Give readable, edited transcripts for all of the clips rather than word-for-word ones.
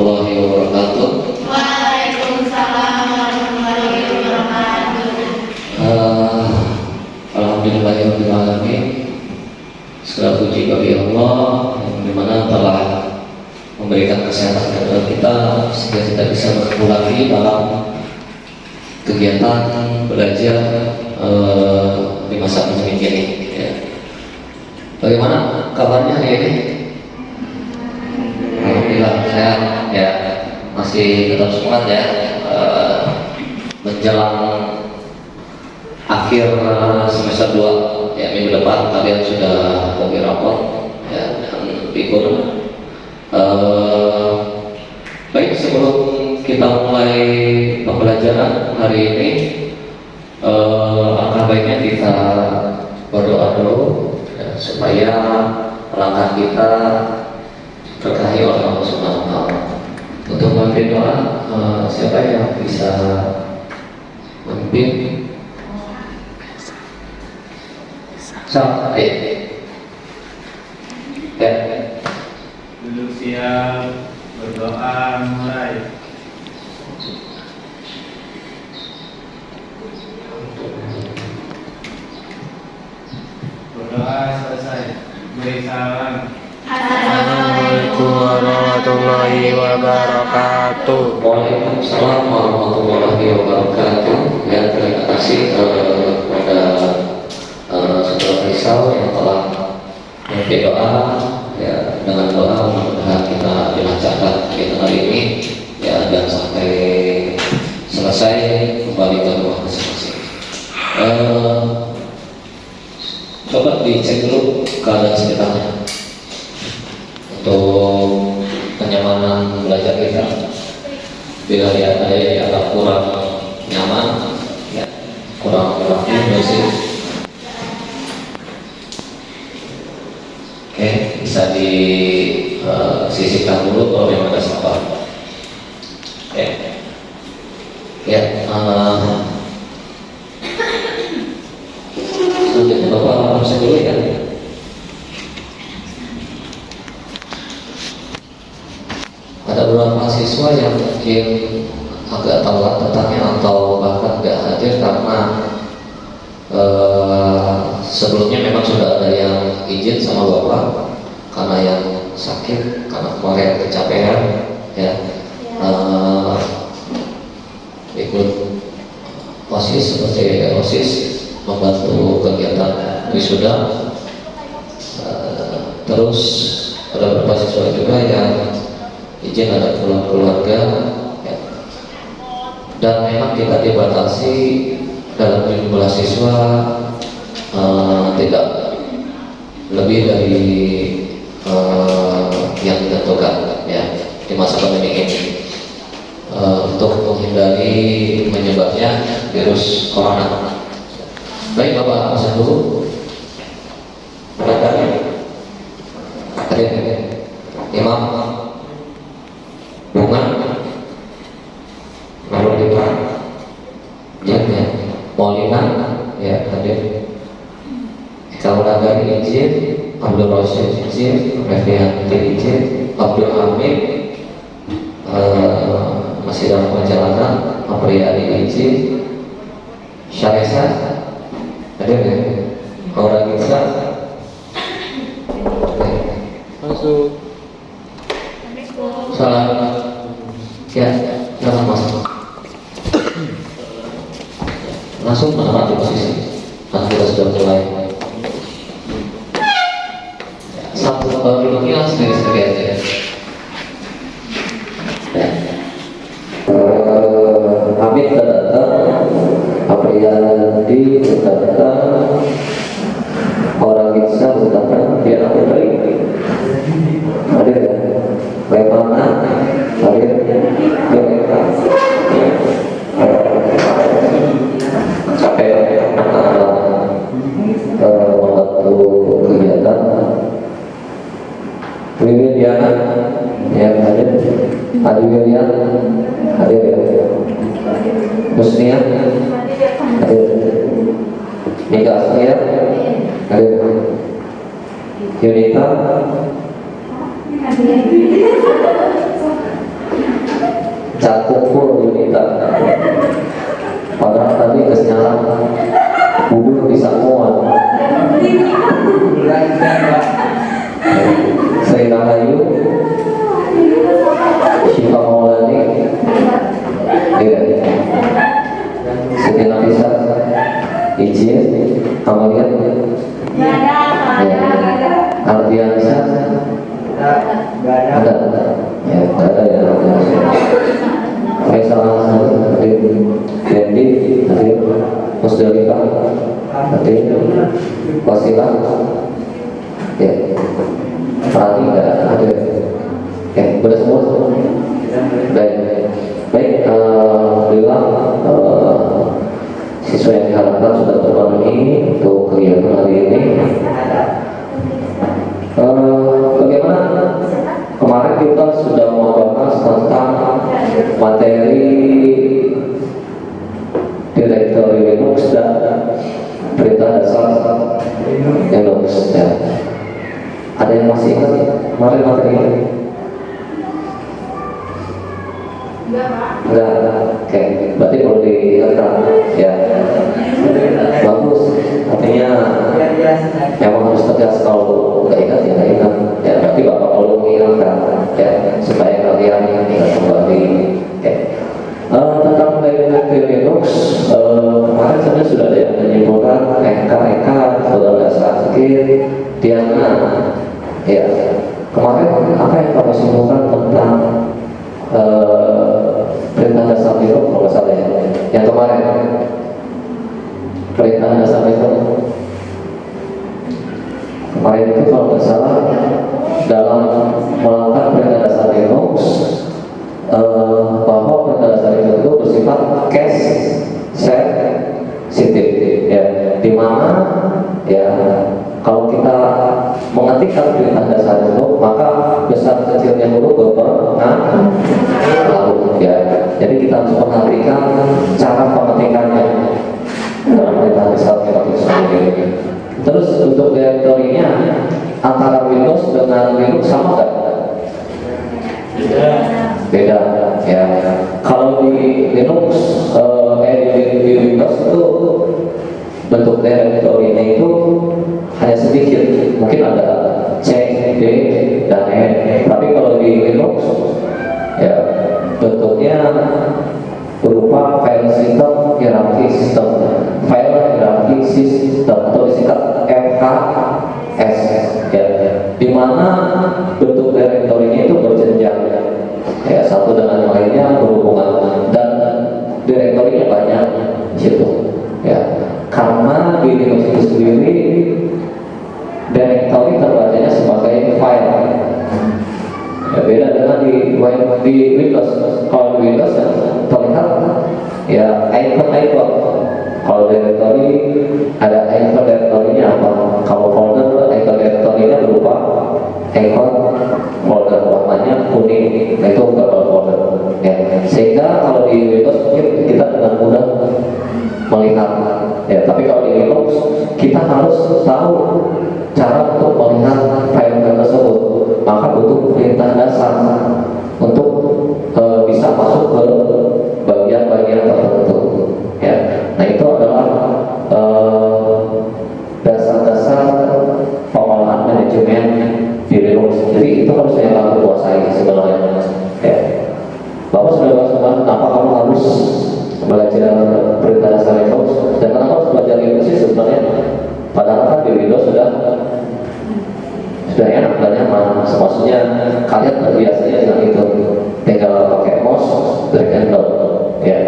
warahmatullahi wabarakatuh. Waalaikumsalam warahmatullahi wabarakatuh. Alhamdulillahirabbil alamin. Segala puji bagi Allah yang dimana telah memberikan kesehatan kepada kita sehingga kita bisa bertemu lagi dalam kegiatan belajar di masa pandemi ini. Ya. Bagaimana kabarnya hari ini? Alhamdulillah saya ya masih tetap semangat ya, menjelang akhir semester 2 ya, minggu depan kalian sudah bagi rapor ya, dan libur. Baik, sebelum kita mulai pembelajaran hari ini, alangkah baiknya kita berdoa dulu ya, supaya langkah kita berkahi oleh Allah Subhanahu wa Ta'ala. Untuk memimpin doa, siapa yang bisa memimpin? Sampai ya. Duduk siap, berdoa mulai. Berdoa selesai. Beri salam. Assalamualaikum warahmatullahi wabarakatuh. Waalaikumsalam warahmatullahi wabarakatuh. Ya, terima kasih kepada Saudara Faisal yang telah memimpin doa ya, dengan doa mudah-mudahan kita dilancarkan kegiatan hari ini ya, dan sampai selesai kembali ke rumah masing-masing. Coba dicek dulu keadaan sekitarnya untuk kenyamanan belajar kita. Bila lihat ada yang agak kurang nyaman ya, kurang bersih, oke, bisa disisihkan dulu kalau memang ada sampah. Oke. Ya, selanjutnya Bapak masuk dulu ya. Ada beberapa siswa yang mungkin agak telat datangnya atau bahkan nggak hadir karena sebelumnya memang sudah ada yang izin sama Bapak karena yang sakit, karena kemarin kecapean ya, ikut OSIS seperti OSIS membantu kegiatan wisuda. Terus ada beberapa siswa juga yang izin ada pulang keluarga ya. Dan memang kita dibatasi dalam jumlah siswa tidak lebih dari yang ditentukan ya di masa pandemi ini, untuk menghindari menyebarnya virus corona. Baik, Bapak pesan dulu. Hadir Imam Bunga Nurul Iman ya, Maulina ya, hadir. Kaulagari izin, Abdul Rasyid izin, Refianti izin, Abdul Hamid masih dalam perjalanan, Apriyadi izin, Syaresa hadir ya, Aura Gisa Masuk. salam ya, jangan masuk langsung menempati posisi karena kita sudah mulai. Satu duduknya sendiri-sendiri aja ya. Hamid sudah datang, Apriyadi sudah datang, Orang Gisa sudah datang, biar aku baik hadir ya. Bagaimana hadir ya, capek membantu kegiatan. Wiwin Diana yang hadir, Adi Wilian hadir ya, Musnia hadir, Nika Asnia hadir, Yunita wasilah? Ya, berarti nggak ada. Ya, boleh semua. Baik, baik. Alhamdulillah, siswa yang diharapkan sudah terpenuhi untuk kegiatan hari ini. Bagaimana? Kemarin kita sudah membahas tentang materi Direktori Linux dan perintah dasar Linux. Ya. Ada yang masih ingat kemarin materi ini? Enggak. Oke, berarti perlu diingatkan. Ya, bagus. Artinya memang harus tegas. Kalau nggak ingat ya nggak ingat. Ya, berarti bapak perlu mengingatkan. Ya, supaya kalian ingat kembali. Ya. Tentang Direktori Linux, kemarin sebenarnya sudah ada yang menyimpulkan Eka sudah nggak sakit, Diana. Ya, kemarin apa yang kamu simpulkan tentang perintah dasar itu kalau nggak salah ya? Yang kemarin perintah dasar itu kemarin itu kalau nggak salah dalam melakukan perintah dasar Linux, bahwa perintah dasar itu bersifat case sensitive, ya, di mana ya kalau kita mengetikkan perintah dasar itu maka besar kecilnya huruf berpengaruh, ya. Jadi kita harus perhatikan cara pengetikannya dalam perintah dasar itu sendiri. Terus untuk direktorinya antara Windows dengan Linux sama nggak? Beda, ya. Kalau di Linux, di Windows itu bentuk direktorinya itu hanya sedikit, mungkin ada C, D, dan E. Tapi kalau di Linux, ya bentuknya berupa file system hierarchy system, file hierarchy system atau disingkat FHS, ya, di mana bentuk direktorinya itu berjenjang, ya, satu dengan yang lainnya berhubungan, dan direktorinya banyak di situ, ya. Karena di Linux itu sendiri direktori terbacanya sebagai file, ya, beda dengan di Windows. Kalau di Windows ya, terlihat ya icon. Kalau direktori ada icon direktorinya apa? Kalau folder icon direktorinya berupa icon folder warnanya kuning, nah itu gambar folder, ya. Sehingga kalau di Windows kita dengan mudah melihat, ya. Tapi kalau di Linux kita harus tahu cara untuk melihat file tersebut, maka butuh perintah dasar untuk bisa masuk ke bagian-bagian tertentu, ya. Nah itu adalah dasar-dasar pengolahan manajemen di Linux. Jadi itu harus yang kamu kuasai sebenarnya, ya. Bapak sudah bahas tentang kenapa kamu harus belajar perintah dasar Linux dan kenapa harus belajar Linux sih sebenarnya. Padahal kan di Windows sudah enak dan nyaman. Maksudnya kalian terbiasa dengan itu, tinggal pakai mouse, drag and drop, ya.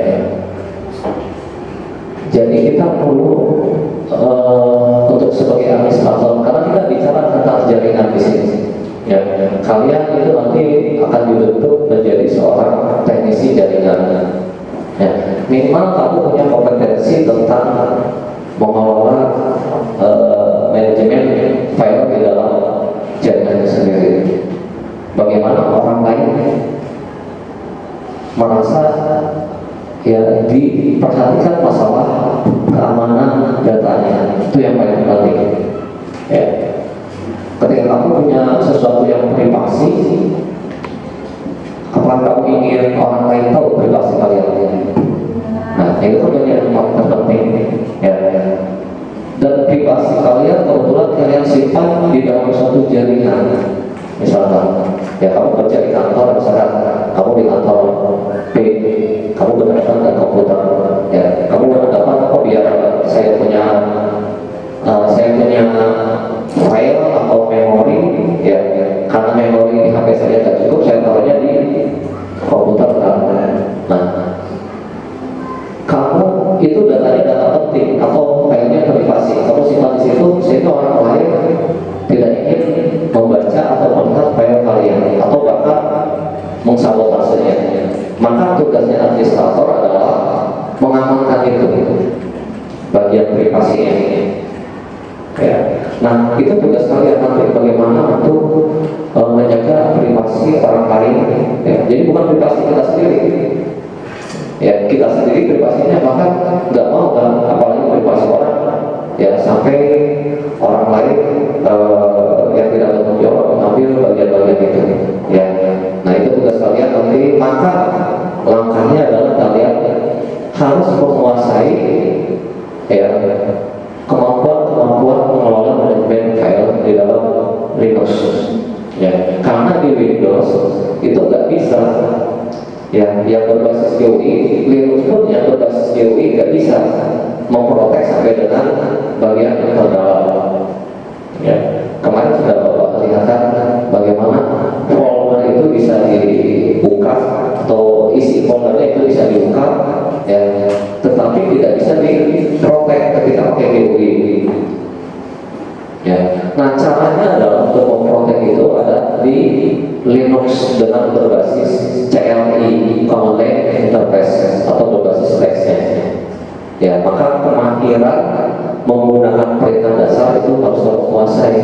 Jadi kita perlu untuk sebagai administrator, karena kita bicara tentang jaringan di sini, ya. Kalian itu nanti akan dibentuk menjadi seorang teknisi jaringan, ya. Minimal kamu punya kompetensi tentang mengelola manajemen file di dalam jaringan itu sendiri. Bagaimana orang lain merasa ya diperhatikan masalah keamanan datanya, itu yang paling penting, ya. Ketika kamu punya sesuatu yang privasi, apakah kamu ingin orang lain tahu privasi kalian? Nah, itu kan yang paling terpenting, ya. Dan privasi kalian kebetulan kalian simpan di dalam suatu jaringan. Misalkan, ya kamu kerja di kantor, misalkan kamu di kantor B, kamu berhadapan dengan komputer, ya kamu berhadapan, oh biar saya punya file atau memori, ya karena memori di HP saya tidak cukup, saya taruhnya di komputer kan. Nah, kamu itu datanya data penting atau filenya privasi, kamu simpan di situ, sehingga orang sabotasinya. Maka tugasnya administrator adalah mengamankan itu, bagian privasinya. Ya. Nah, itu tugas kalian nanti bagaimana untuk menjaga privasi orang lain. Ya. Jadi bukan privasi kita sendiri. Ya, kita sendiri privasinya bahkan nggak mau kan, apalagi privasi orang. Ya, sampai orang lain yang tidak bertanggung jawab mengambil bagian-bagian itu. Ya. Nah, itu tugas kalian nanti. Maka langkahnya adalah kalian harus menguasai ya kemampuan mengelola manajemen file di dalam Linux. Ya, karena di Windows itu nggak bisa. Ya, yang berbasis GUI, Linux pun yang berbasis GUI nggak bisa memprotek sampai dengan bagian yang terdalam. Ya, kemarin sudah Bapak lihatkan bagaimana folder itu bisa dibuka atau isi foldernya itu bisa dibuka, ya, tetapi tidak bisa diprotek ketika pakai GUI. Ya, nah caranya adalah untuk memprotek itu ada di Linux dengan berbasis CLI Command Line Interface atau berbasis teksnya. Ya, maka kemahiran menggunakan perintah dasar itu harus menguasai.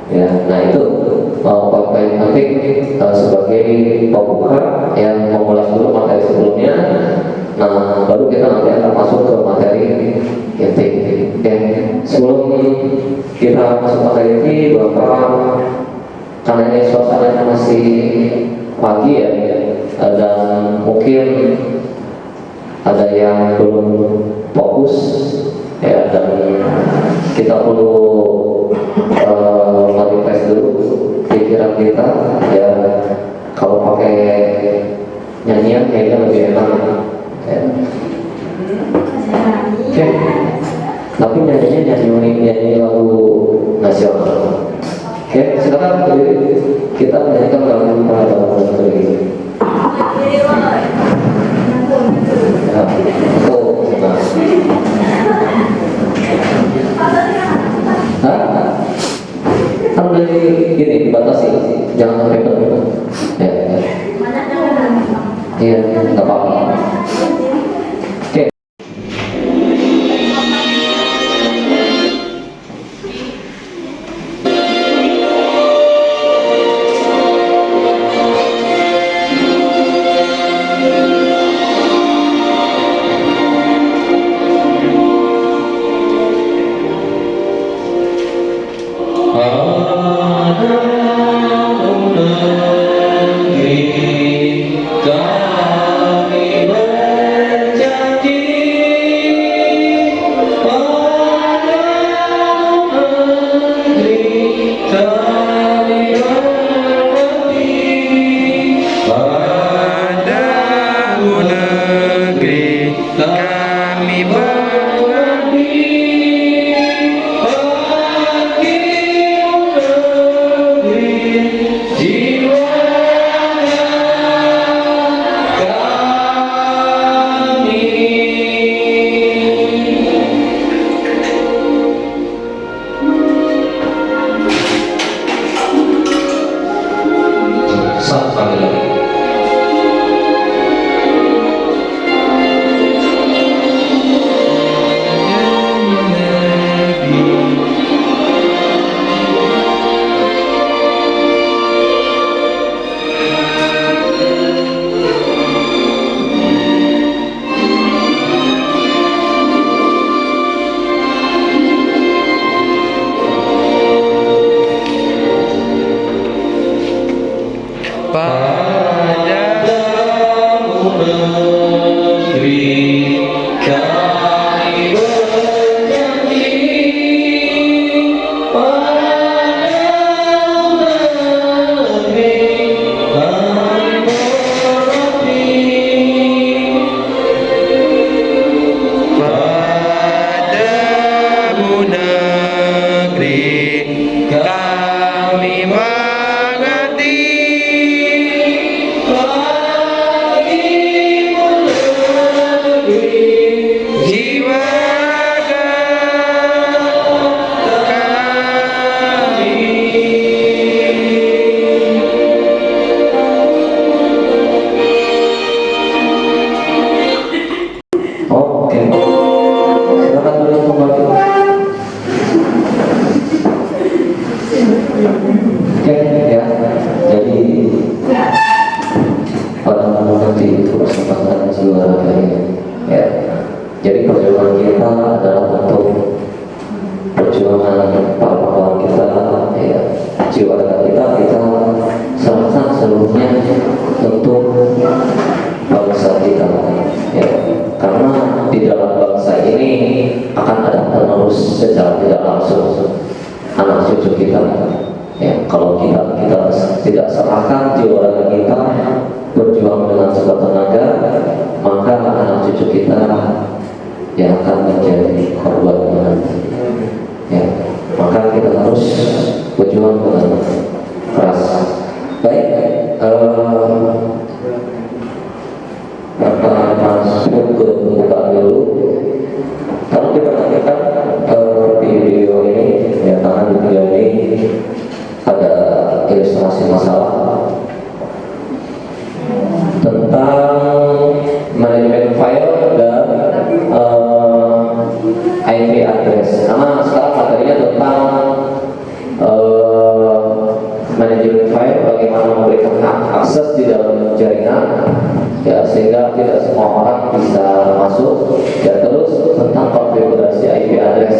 Ya, nah itu poin penting sebagai pembuka yang mengulas dulu materi sebelumnya. Nah, baru kita nanti akan masuk ke materi inti. Ya, sebelum kita masuk materi inti, Bapak, karena ini suasananya masih pagi ya, dan mungkin ada yang belum fokus ya, dan kita perlu manifest dulu pikiran kita ya. Kalau pakai nyanyian kayaknya lebih enak ya. Oke. Tapi nyanyinya nyanyi lagu nasional. Oke, silakan kita menyanyikan lagu pada negeri. Ya, kan udah gini dibatasi, jangan sampai penuh. Ya, iya, nggak apa-apa. Oke. dengan para pahlawan kita, ya, jiwa kita serahkan seluruhnya untuk bangsa kita, ya, karena di dalam bangsa ini akan ada penerus secara tidak langsung anak cucu kita, ya. Kalau kita tidak serahkan jiwa raga kita berjuang dengan sekuat tenaga, maka anak cucu kita yang akan menjadi korban, ya. Maka kita harus berjuang dengan keras. Baik, masuk ke bukaan dulu. Kalau diperhatikan video ini, ya, karena di video ini ada ilustrasi masalah tentang manajemen file dan IP address. Karena sekarang materinya tentang manajemen file, bagaimana memberikan akses di dalam jaringan, ya, sehingga tidak semua orang bisa masuk, dan terus tentang konfigurasi IP address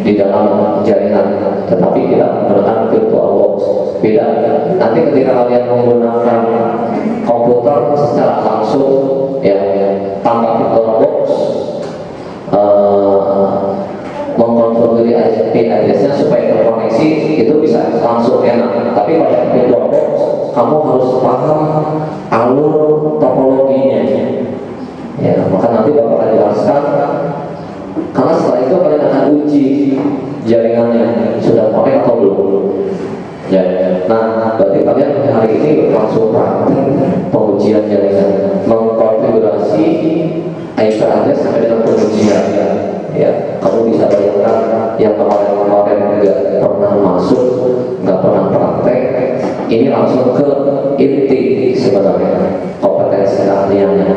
di dalam jaringan, tetapi tidak menggunakan virtualbox. Beda. Nanti ketika kalian menggunakan komputer secara langsung, ya, tanpa virtualbox, mengkonfigurasi IP address-nya supaya terkoneksi, itu bisa langsung enak. Tapi pada virtualbox, kamu harus paham alur topologinya, ya. Maka nanti Bapak akan jelaskan, karena setelah itu kalian akan uji jaringannya sudah connect atau belum, ya. Nah, berarti kalian hari ini langsung praktik pengujian jaringan, mengkonfigurasi IP address sampai dengan pengujian, ya. Kamu bisa bayangkan yang kemarin nggak pernah masuk, nggak pernah praktek, ini langsung ke inti sebenarnya kompetensi keahliannya,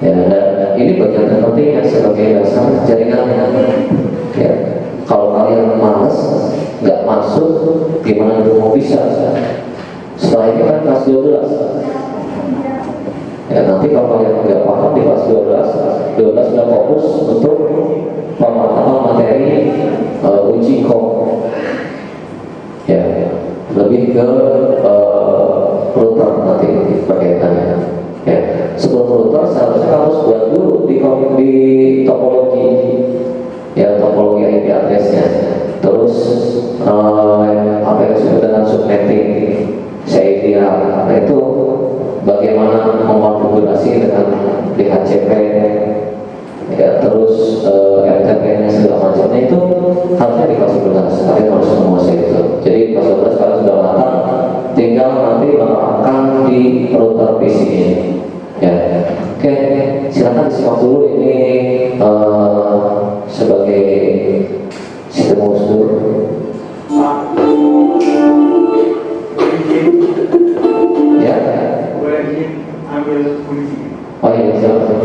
ya. Dan ini bagian terpenting sebagai dasar jaringannya, ya. Kalau kalian malas nggak masuk, gimana dulu mau bisa? Setelah ini kan kelas 12, ya. Nanti kalau kalian nggak paham di kelas 12 sudah fokus untuk pemahaman materi uji kom, ya, lebih ke router nanti berkaitannya, ya. Sebelum router seharusnya harus buat dulu di topologi, ya, topologi IP address-nya. Terus apa yang disebut dengan subnetting, CIDR, nah itu bagaimana mengkonfigurasi dengan DHCP, ya. Terus RTP-nya segala macamnya itu harusnya di kelas 11, kalian harus menguasai itu. Jadi kelas 12 kalian sudah matang, tinggal nanti menerapkan di router PC ini, ya. Oke, silakan disimak dulu ini sebagai sistem usul, ya. Boleh ambil kunci. Oh iya, silakan.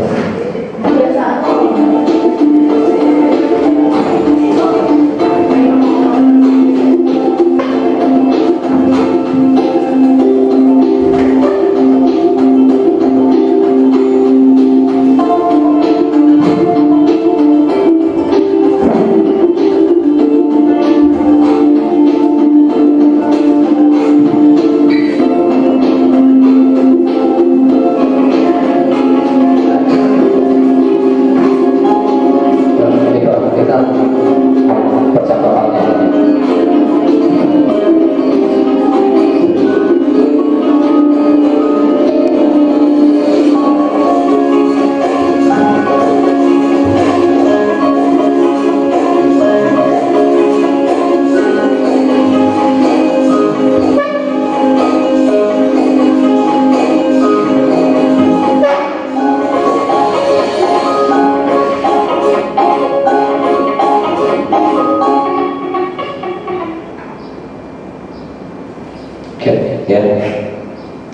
Ya,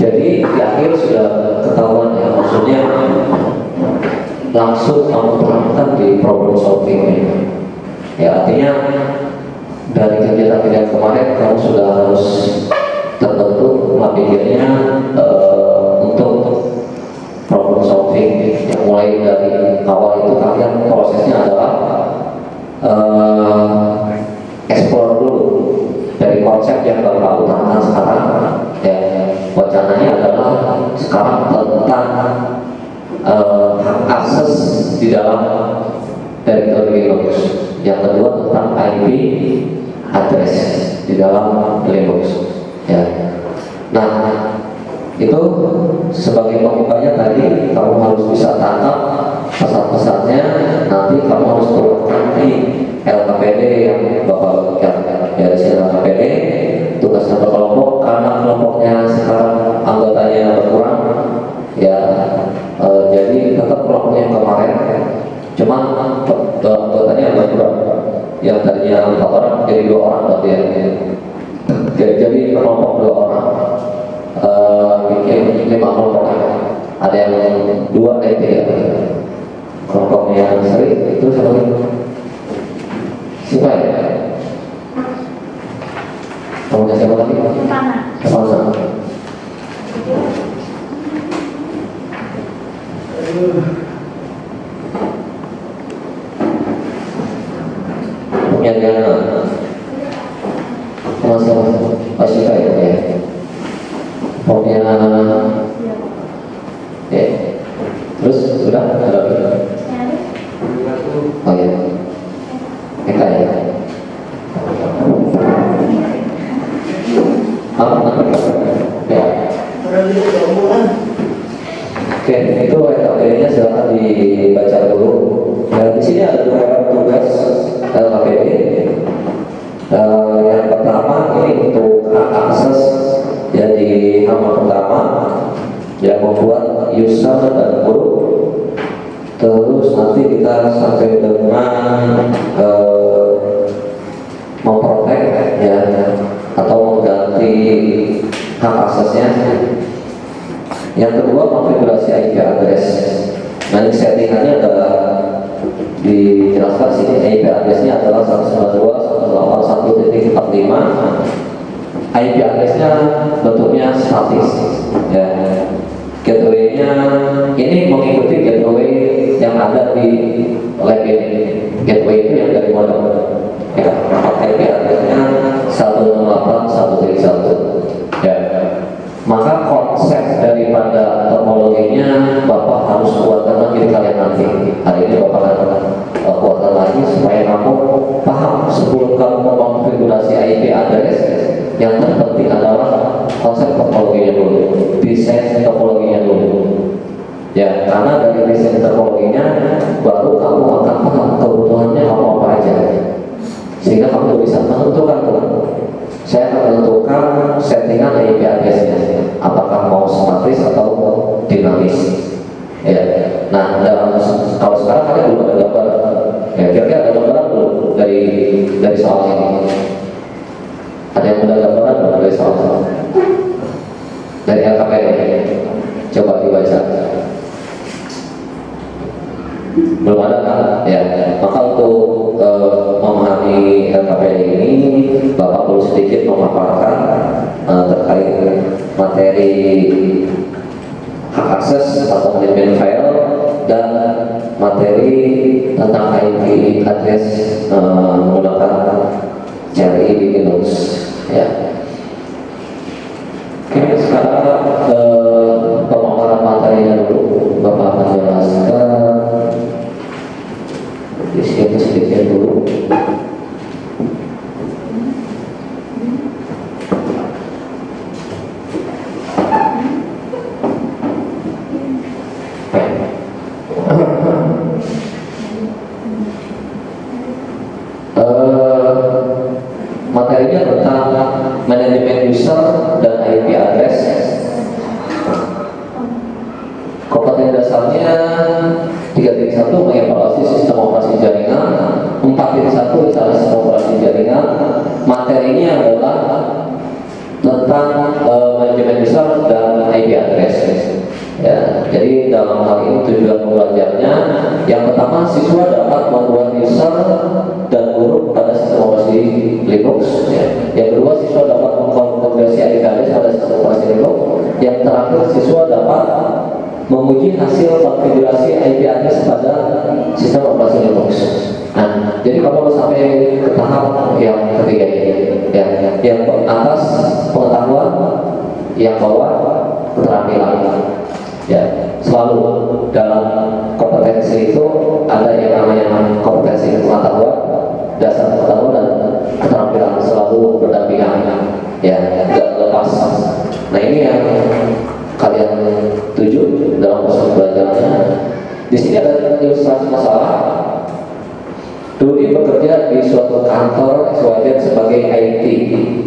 jadi di akhir sudah ketahuan, ya, maksudnya langsung kamu terapkan di problem solving, ya. Artinya dari kegiatan yang kemarin kamu sudah harus terbentuk pikirnya untuk problem solving, yang mulai dari awal itu kalian prosesnya adalah wacananya adalah sekarang tentang hak akses di dalam teritori Linux. Yang kedua tentang IP address di dalam Linux. Ya. Nah, itu sebagai pembukanya tadi kamu harus bisa tangkap pesan-pesannya. Nanti kamu harus turunkan di LKPD yang Bapak bagikan dari LKPD. Tugasnya berkelompok karena kelompoknya sekarang anggotanya berkurang. Ya, jadi tetap kelompoknya yang kemarin. Cuman anggotanya berkurang. Yang tadinya 4 orang jadi 2 orang berarti ya. Jadi kelompok 2 orang. Bikin 5 kelompok. Ada yang 2 3. Kelompoknya sering itu siapa ya? Kelompoknya siapa lagi? Kepala. Kemudian masih ya. Pokoknya ya. Terus sudah ada lagi? Oh ya, Eka ya. Ya. Oke, itu LKPD-nya silakan dibaca dulu. Nah, di sini ada 2 tugas LKPD. Yang pertama ini untuk hak akses ya di halaman pertama yang membuat user dan group. Terus nanti kita sampai dengan memprotek ya atau mengganti hak aksesnya. Yang kedua konfigurasi IP address. Nah, ini settingannya adalah dijelaskan sini. IP addressnya adalah 192.168.1.45. IP addressnya bentuknya statis ya. Gateway-nya ini mengikuti gateway yang ada di lab ini. Gateway itu yang dari modem ya. IP addressnya 168.1.1 ya. Maka konsep daripada topologinya Bapak harus kuatkan lagi kalian nanti. Hari ini Bapak akan kuatkan lagi supaya kamu paham sebelum kamu mengkonfigurasi IP address. Yang terpenting adalah konsep topologinya dulu, desain topologinya dulu. Ya, karena dari desain topologinya baru kamu akan paham kebutuhannya apa aja, sehingga kamu bisa menentukan saya akan menentukan settingan IP address-nya apakah mau statis atau dinamis ya. Nah, kalau sekarang kalian belum ada gambaran ya, kira-kira ada gambaran belum dari soal ini? Ada yang udah gambaran belum dari soal dari LKPD? Coba dibaca. Belum ada kan? Ya, maka untuk memahami LKPD ini Bapak perlu sedikit memaparkan terkait materi hak akses atau manajemen file dan materi tentang IP address menggunakan CLI di Linux ya. Oke, sekarang pemaparan materinya dulu. Bapak akan jelaskan sedikit dulu. Materinya tentang manajemen user dan IP address. Komponen dasarnya 3.1 mengevaluasi sistem operasi jaringan, 4.1 instalasi sistem operasi jaringan. Materinya adalah tentang manajemen user dan IP address. Ya, jadi dalam hal ini tujuan pembelajarnya yang pertama siswa dapat membuat user dan group pada sistem operasi Linux. Ya. Yang kedua siswa dapat mengkonfigurasi IP address pada sistem operasi Linux. Yang terakhir siswa dapat menguji hasil konfigurasi IP address pada sistem operasi Linux. Nah, jadi kalau sampai ke tahap yang ketiga ini, ya, yang atas pengetahuan yang bawa keterampilan. Ya, selalu dalam kompetensi itu ada yang namanya kompetensi pengetahuan, dasar pengetahuan dan keterampilan, selalu berdampingan. Ya, tidak lepas. Nah, ini yang kalian tuju dalam proses belajarnya. Di sini ada ilustrasi masalah. Dudi bekerja di suatu kantor SWD sebagai IT.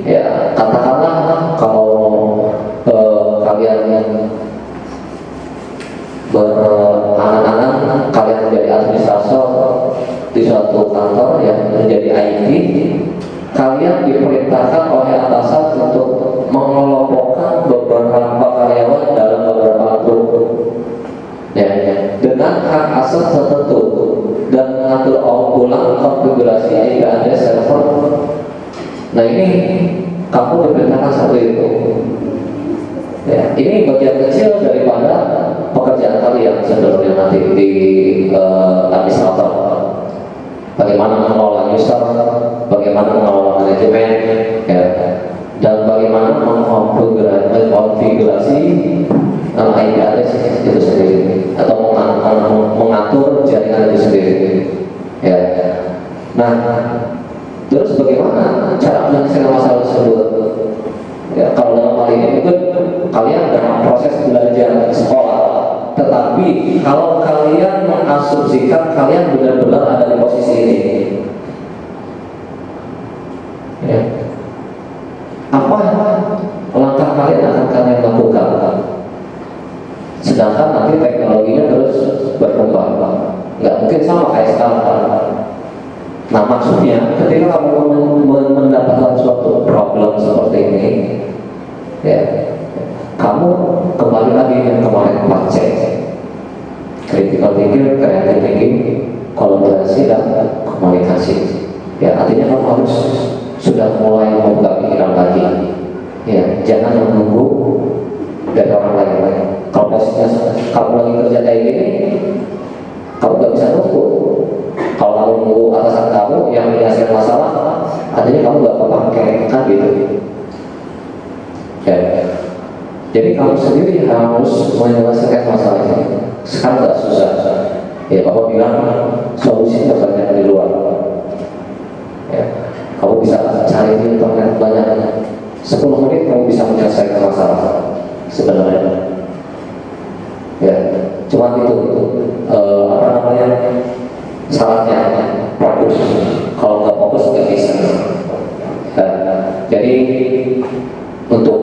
Ya, katakanlah kalau kalian berangan-angan kalian menjadi administrator di suatu kantor yang menjadi IT, kalian diperintahkan oleh atasan untuk mengelompokkan beberapa karyawan dalam beberapa grup, ya, dengan hak asas tertentu dan mengatur ulang konfigurasi IP address server. Nah, ini kamu diperintahkan seperti itu. Ya, ini bagian kecil daripada pekerjaan kalian sebenarnya nanti di administrator. Bagaimana mengelola user, bagaimana mengelola manajemen, ya, dan bagaimana mengkonfigurasi IP address itu sendiri, atau mengatur jaringan itu sendiri. Ya. Nah, terus bagaimana cara menyelesaikan masalah tersebut? Ya, kalau dalam hal ini mungkin kalian dalam proses belajar di sekolah, tetapi kalau kalian mengasumsikan kalian benar-benar ada di posisi ini, ya, apa langkah kalian akan kalian lakukan? Sedangkan nanti teknologinya terus berkembang, nggak mungkin sama kayak sekarang. Nah, maksudnya ketika kamu mendapatkan suatu problem seperti ini, ya, kamu kembali lagi yang kemarin cek critical thinking, creative thinking, kolaborasi dan komunikasi. Ya, artinya kamu harus sudah mulai membuka pikiran lagi. Ya, jangan menunggu dari orang lain. Kalau posisinya kamu lagi kerja kayak gini, kamu nggak bisa nunggu. Kalau kamu nunggu atasan kamu yang menyelesaikan masalah, artinya kamu nggak kepake, kan gitu. Ya. Jadi kamu sendiri harus menyelesaikan masalah ini. Sekarang nggak susah. Ya, kamu bilang solusinya banyak di luar. Ya, kamu bisa cari di internet banyak. 10 menit kamu bisa menyelesaikan masalah sebenarnya. Ya, cuma itu apa namanya, syaratnya fokus. Kalau nggak fokus nggak bisa. Jadi untuk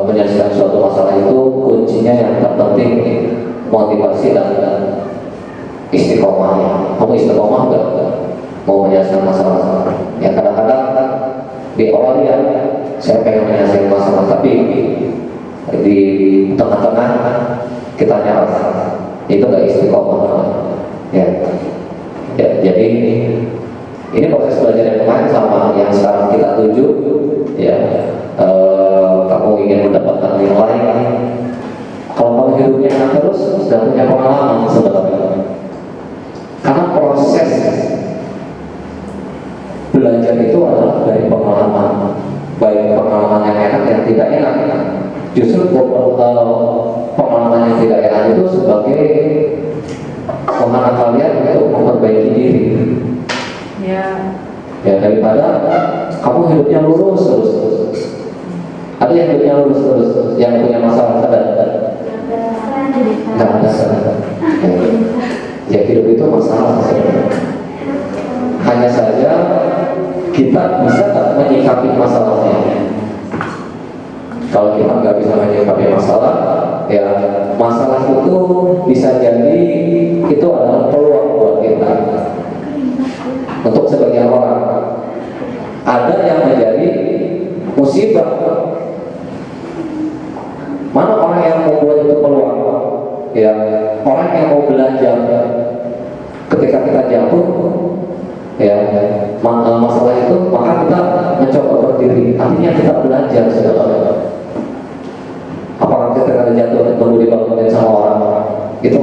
menyelesaikan suatu masalah itu kuncinya yang terpenting motivasi dan istiqomah. Kamu istiqomah nggak mau menyelesaikan masalah? Ya, kadang-kadang di awal ya saya pengen menyelesaikan masalah, tapi di tengah-tengah kita nyerah, itu nggak istiqomah. Ya, jadi ini proses belajar yang kemarin sama yang sekarang kita tuju. Ya, kamu ingin mendapatkan nilai, kalau kamu hidupnya enak terus, sudah punya pengalaman sebenarnya. Karena proses belajar itu adalah dari pengalaman, baik pengalaman yang enak yang tidak enak. Justru pengalaman yang tidak enak itu sebagai pengalaman kalian untuk memperbaiki diri. Ya, daripada kamu hidupnya lurus terus. Ada yang hidupnya lurus terus, yang punya masalah sadar? Nggak ada. Ya, hidup itu masalah sebenarnya. Hanya saja kita bisa nggak menyikapi masalahnya. Kalau kita nggak bisa menyikapi masalah, ya masalah itu bisa jadi itu adalah peluang buat kita. Untuk sebagian orang, ada yang menjadi musibah. Mana orang yang membuat itu peluang? Ya, orang yang mau belajar. Ketika kita jatuh, ya masalah itu, maka kita mencoba berdiri. Artinya kita belajar sebenarnya. Apakah ketika kita jatuh perlu dibangunin sama orang? Itu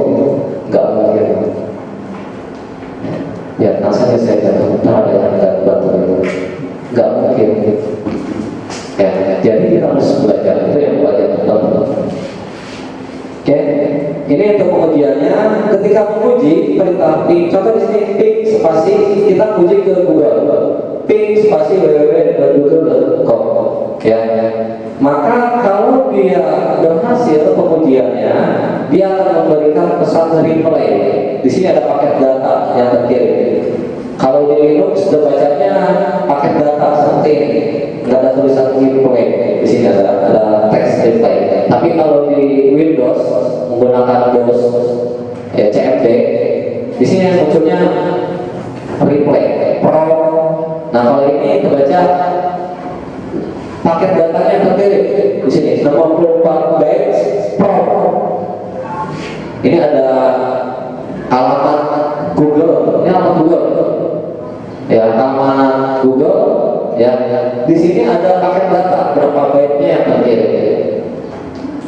nggak mungkin. Ya, rasanya saya jatuh, ada yang nggak bantu itu, nggak mungkin. Ya, jadi kita harus belajar. Ini untuk pengujiannya. Ketika menguji perintah ping, contoh di sini ping spasi, kita uji ke Google, ping spasi www.google.com, ya. Maka kalau dia berhasil pengujiannya, dia akan memberikan pesan replay. Di sini ada paket data yang terkirim. Kalau di Linux bacanya paket data seperti ini, nggak ada tulisan replay. Di sini ada teks replay. Tapi kalau di Windows menggunakan DOS CMD, di sini yang munculnya replay pro. Nah kalau ini terbaca paket datanya terkirim di sini 64 bytes pro. Ini ada alamat Google, ini alamat Google, ya alamat Google, ya. Di sini ada paket data berapa byte-nya yang terkirim.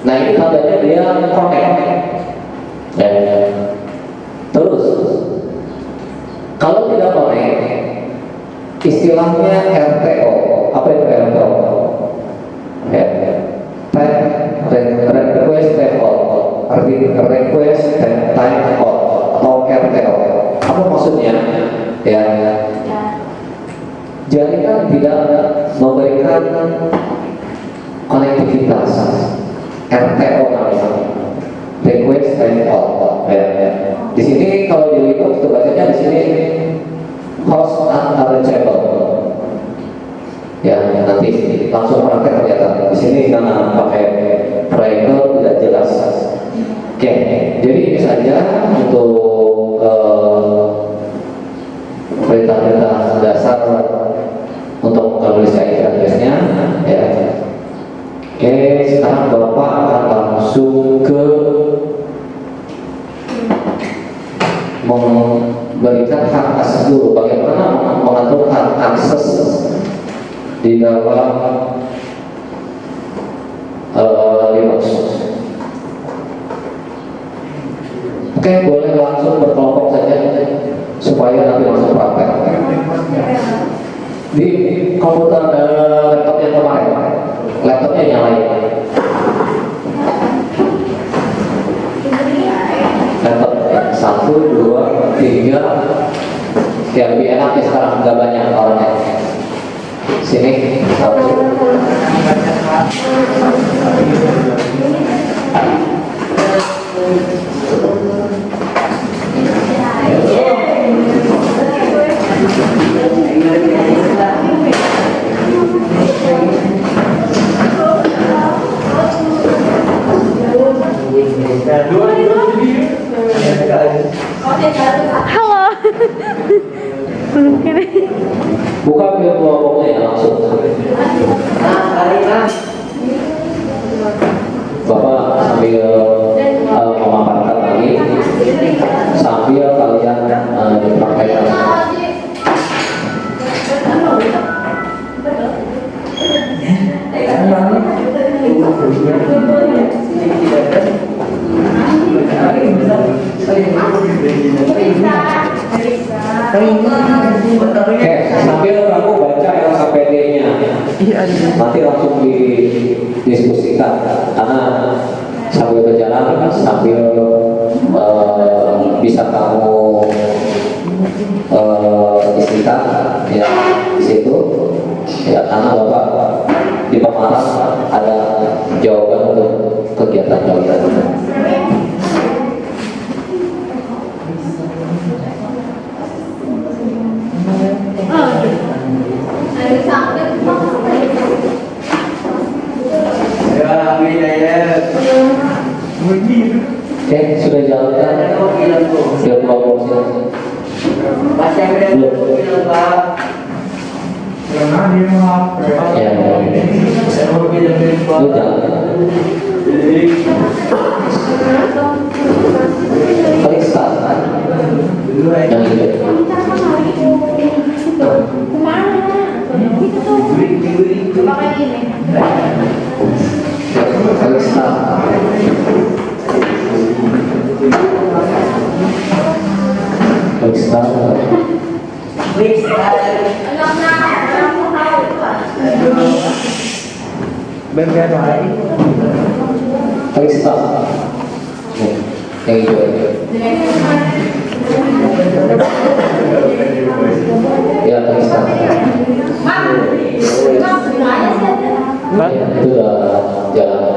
Nah ini tandanya dia connect. Terus kalau tidak connect, istilahnya RTO. Apa itu RTO? Request time out, request time out atau RTO. Apa maksudnya? Ya, jaringan tidak memberikan konektivitas. RTO namanya, request time out. Di sini kalau di Linux bacanya di sini host unreachable. Ya, nanti langsung praktek ternyata. Di sini karena pakai triangle tidak jelas. Oke, jadi ini saja untuk perintah-perintah dasar untuk menuliskan address-nya. Ya. Oke, sekarang Bapak akan langsung ke memberikan hak akses dulu. Bagaimana mengatur hak akses di dalam Linux. Oke, boleh langsung berkelompok saja supaya nanti langsung praktek. Di komputer laptop yang kemarin, laptopnya nyalain. Laptop 1, 2, 3. Ya lebih enaknya sekarang nggak banyak orangnya. Sini 1. Halo. Belum kira. Buka virtual box-nya ya langsung. Bapak sambil memaparkan lagi, sambil kalian dipraktekkan. Sambil kamu baca LKPD-nya, nanti langsung didiskusikan. Karena sambil berjalan, sambil bisa kamu istikan ya di situ. Ya, karena Bapak di pemaras ada jawaban untuk kegiatan-kegiatan. Oke, sudah jalankan virtual box-nya. Ya, lu jalan. Klik start. Yang itu. Klik start. Klik start. Bên kia ngoài Klik start. Yang hijau. Ya, bisa. Itu udah jalan.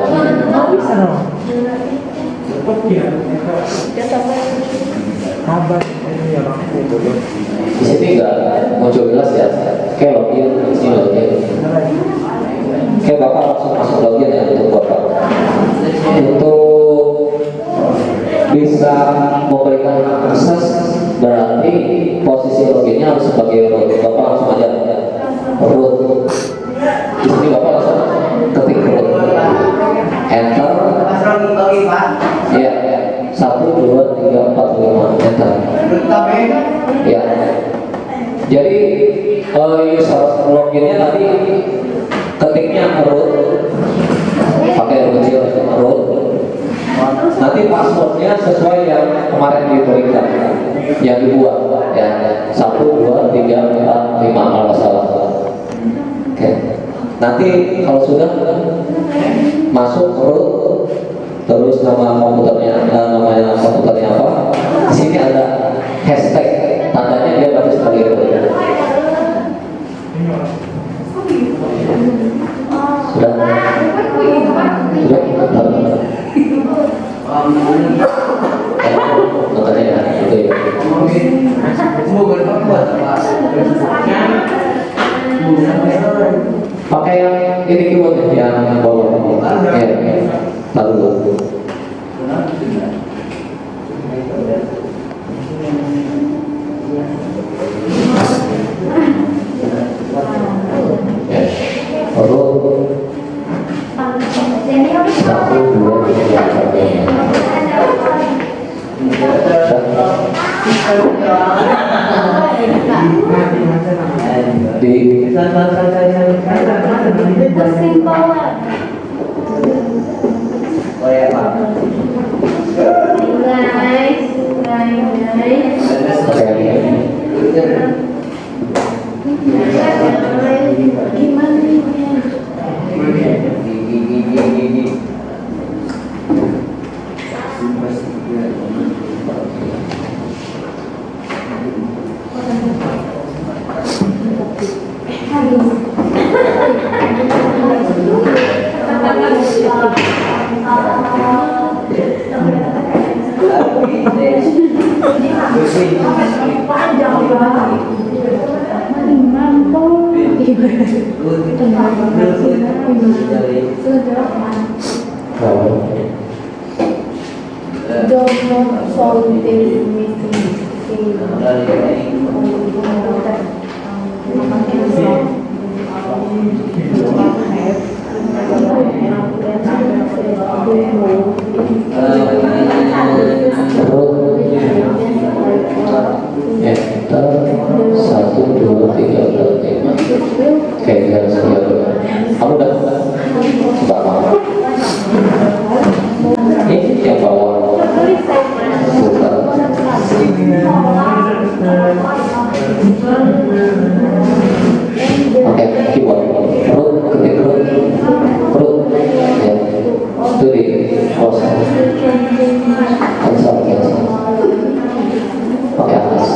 Di sini nggak muncul jelas ya. Kayak login, di sini login. Kayak bapak langsung masuk login ya untuk bapak. Untuk bisa memberikan akses berarti posisi loginnya harus sebagai root. Bapak langsung aja root. Di sini bapak langsung ketik root. Enter. Iya. 1, 2, 3, 4, 5. Enter. Ya. Jadi user loginnya tadi ketiknya root, pakai kecil root. Nanti passwordnya sesuai yang kemarin diberikan, yang dibuat ya 1, 2, 3, 4, 5 kalau salah. Oke. Nanti kalau sudah masuk root, terus nama komputernya, namanya komputernya apa? Di sini ada hashtag, tandanya dia baru sekali root. Sudah? Makanya ya, itu ya. Pakai yang ini keyboard yang bawah. Ya, lalu. Don't solve this mystery. Enter 1, 2, 3, 4, 5. Oke, garis lihat. Kamu udah coba mau? Ini yang bawah. Bukan. Oke, keyboard. Root, ketik root. Root. Ya. Itu di close. Cancel, cancel. Oke, atas.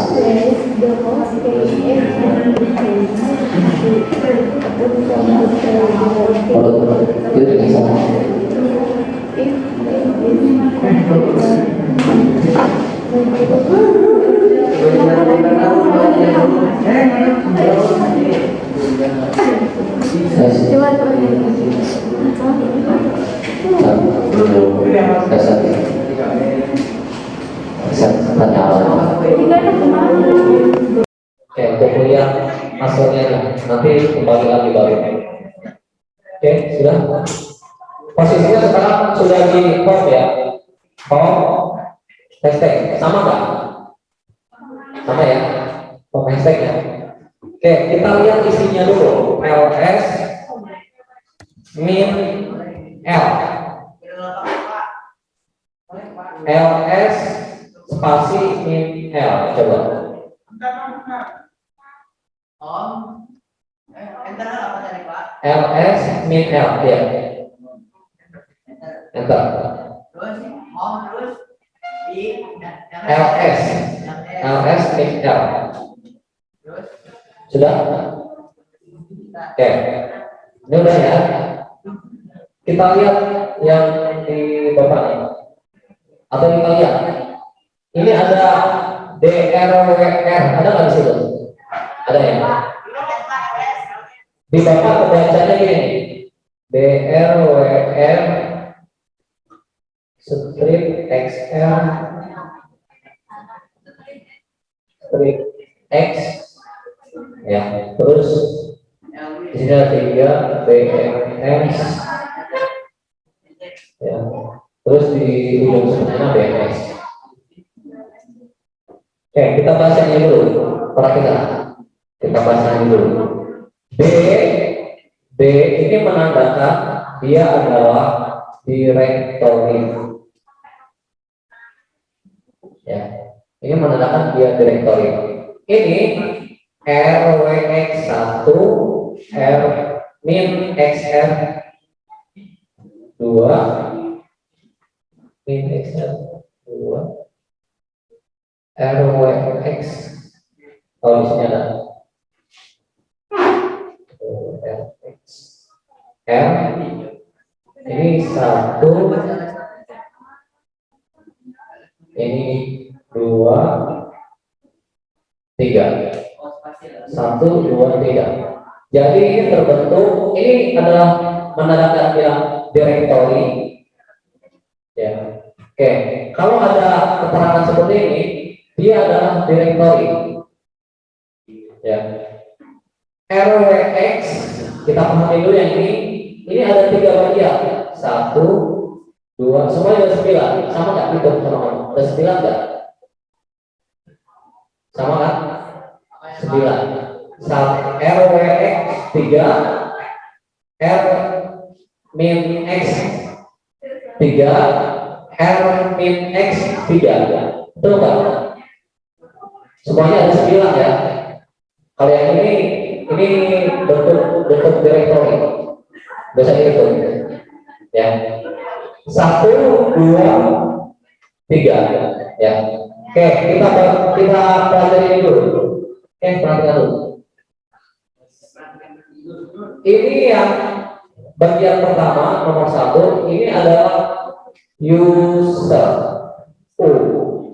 Root. Itu di sana. Oke, untuk kuliah hasilnya nanti kembali lagi baru. Oke, sudah. Posisinya sekarang sudah di home ya. Home, hashtag sama nggak? Sama ya. Home hashtag ya. Oke, kita lihat isinya dulu. ls min l ls spasi min l. Coba. ls min l ya. Enter. ls ls XL sudah. Oke, ini udah ya. Kita lihat yang di Bapak nih. Atau kita lihat. Ini ada DRWR, ada nggak di situ? Ada ya? Di Bapak pembacanya gini. DRWR strip XL strip X ya, terus di sini ada 3 BMS ya, terus di ujung sebelahnya BMS. Oke, kita bahas yang ini dulu. Kita bahas yang ini dulu. B ini menandakan dia adalah directory. Ya, ini menandakan dia directory. Ini RWX1 R min XR 2 min XR 2 RWX, kalau di sini ada RWX R ini 1 ini 2 3 1 2 3. Jadi ini terbentuk, ini adalah menandakan yang directory ya. Oke, kalau ada keterangan seperti ini, dia adalah directory ya. RWX kita pahami dulu yang ini ada 3 bagian, 1 2, semuanya ada 9, sama nggak hitung sama-sama? Ada 9 nggak? Sama kan? 9. RWX 3 R min X 3 R min X 3, betul nggak? Semuanya ada 9 ya. Kalau yang ini bentuk directory, bisa dihitung ya. 1 2 3 ya. Oke, kita pelajari dulu. Oke, perhatikan dulu. Ini yang bagian pertama nomor 1, ini adalah user U,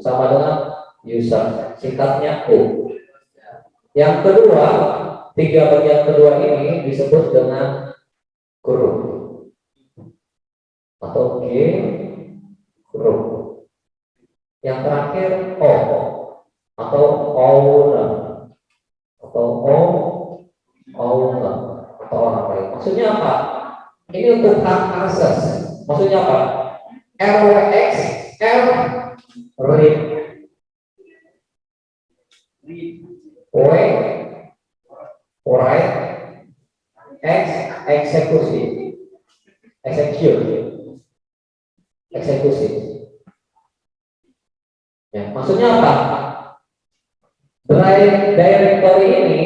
sama dengan user, singkatnya U. Yang kedua, 3 bagian kedua ini disebut dengan group atau G group. Yang terakhir O atau owner atau owner atau orang lain. Maksudnya apa? Ini untuk hak akses. Maksudnya apa? RWX R read write X eksekusi eksekusi ya. Maksudnya apa? Directory ini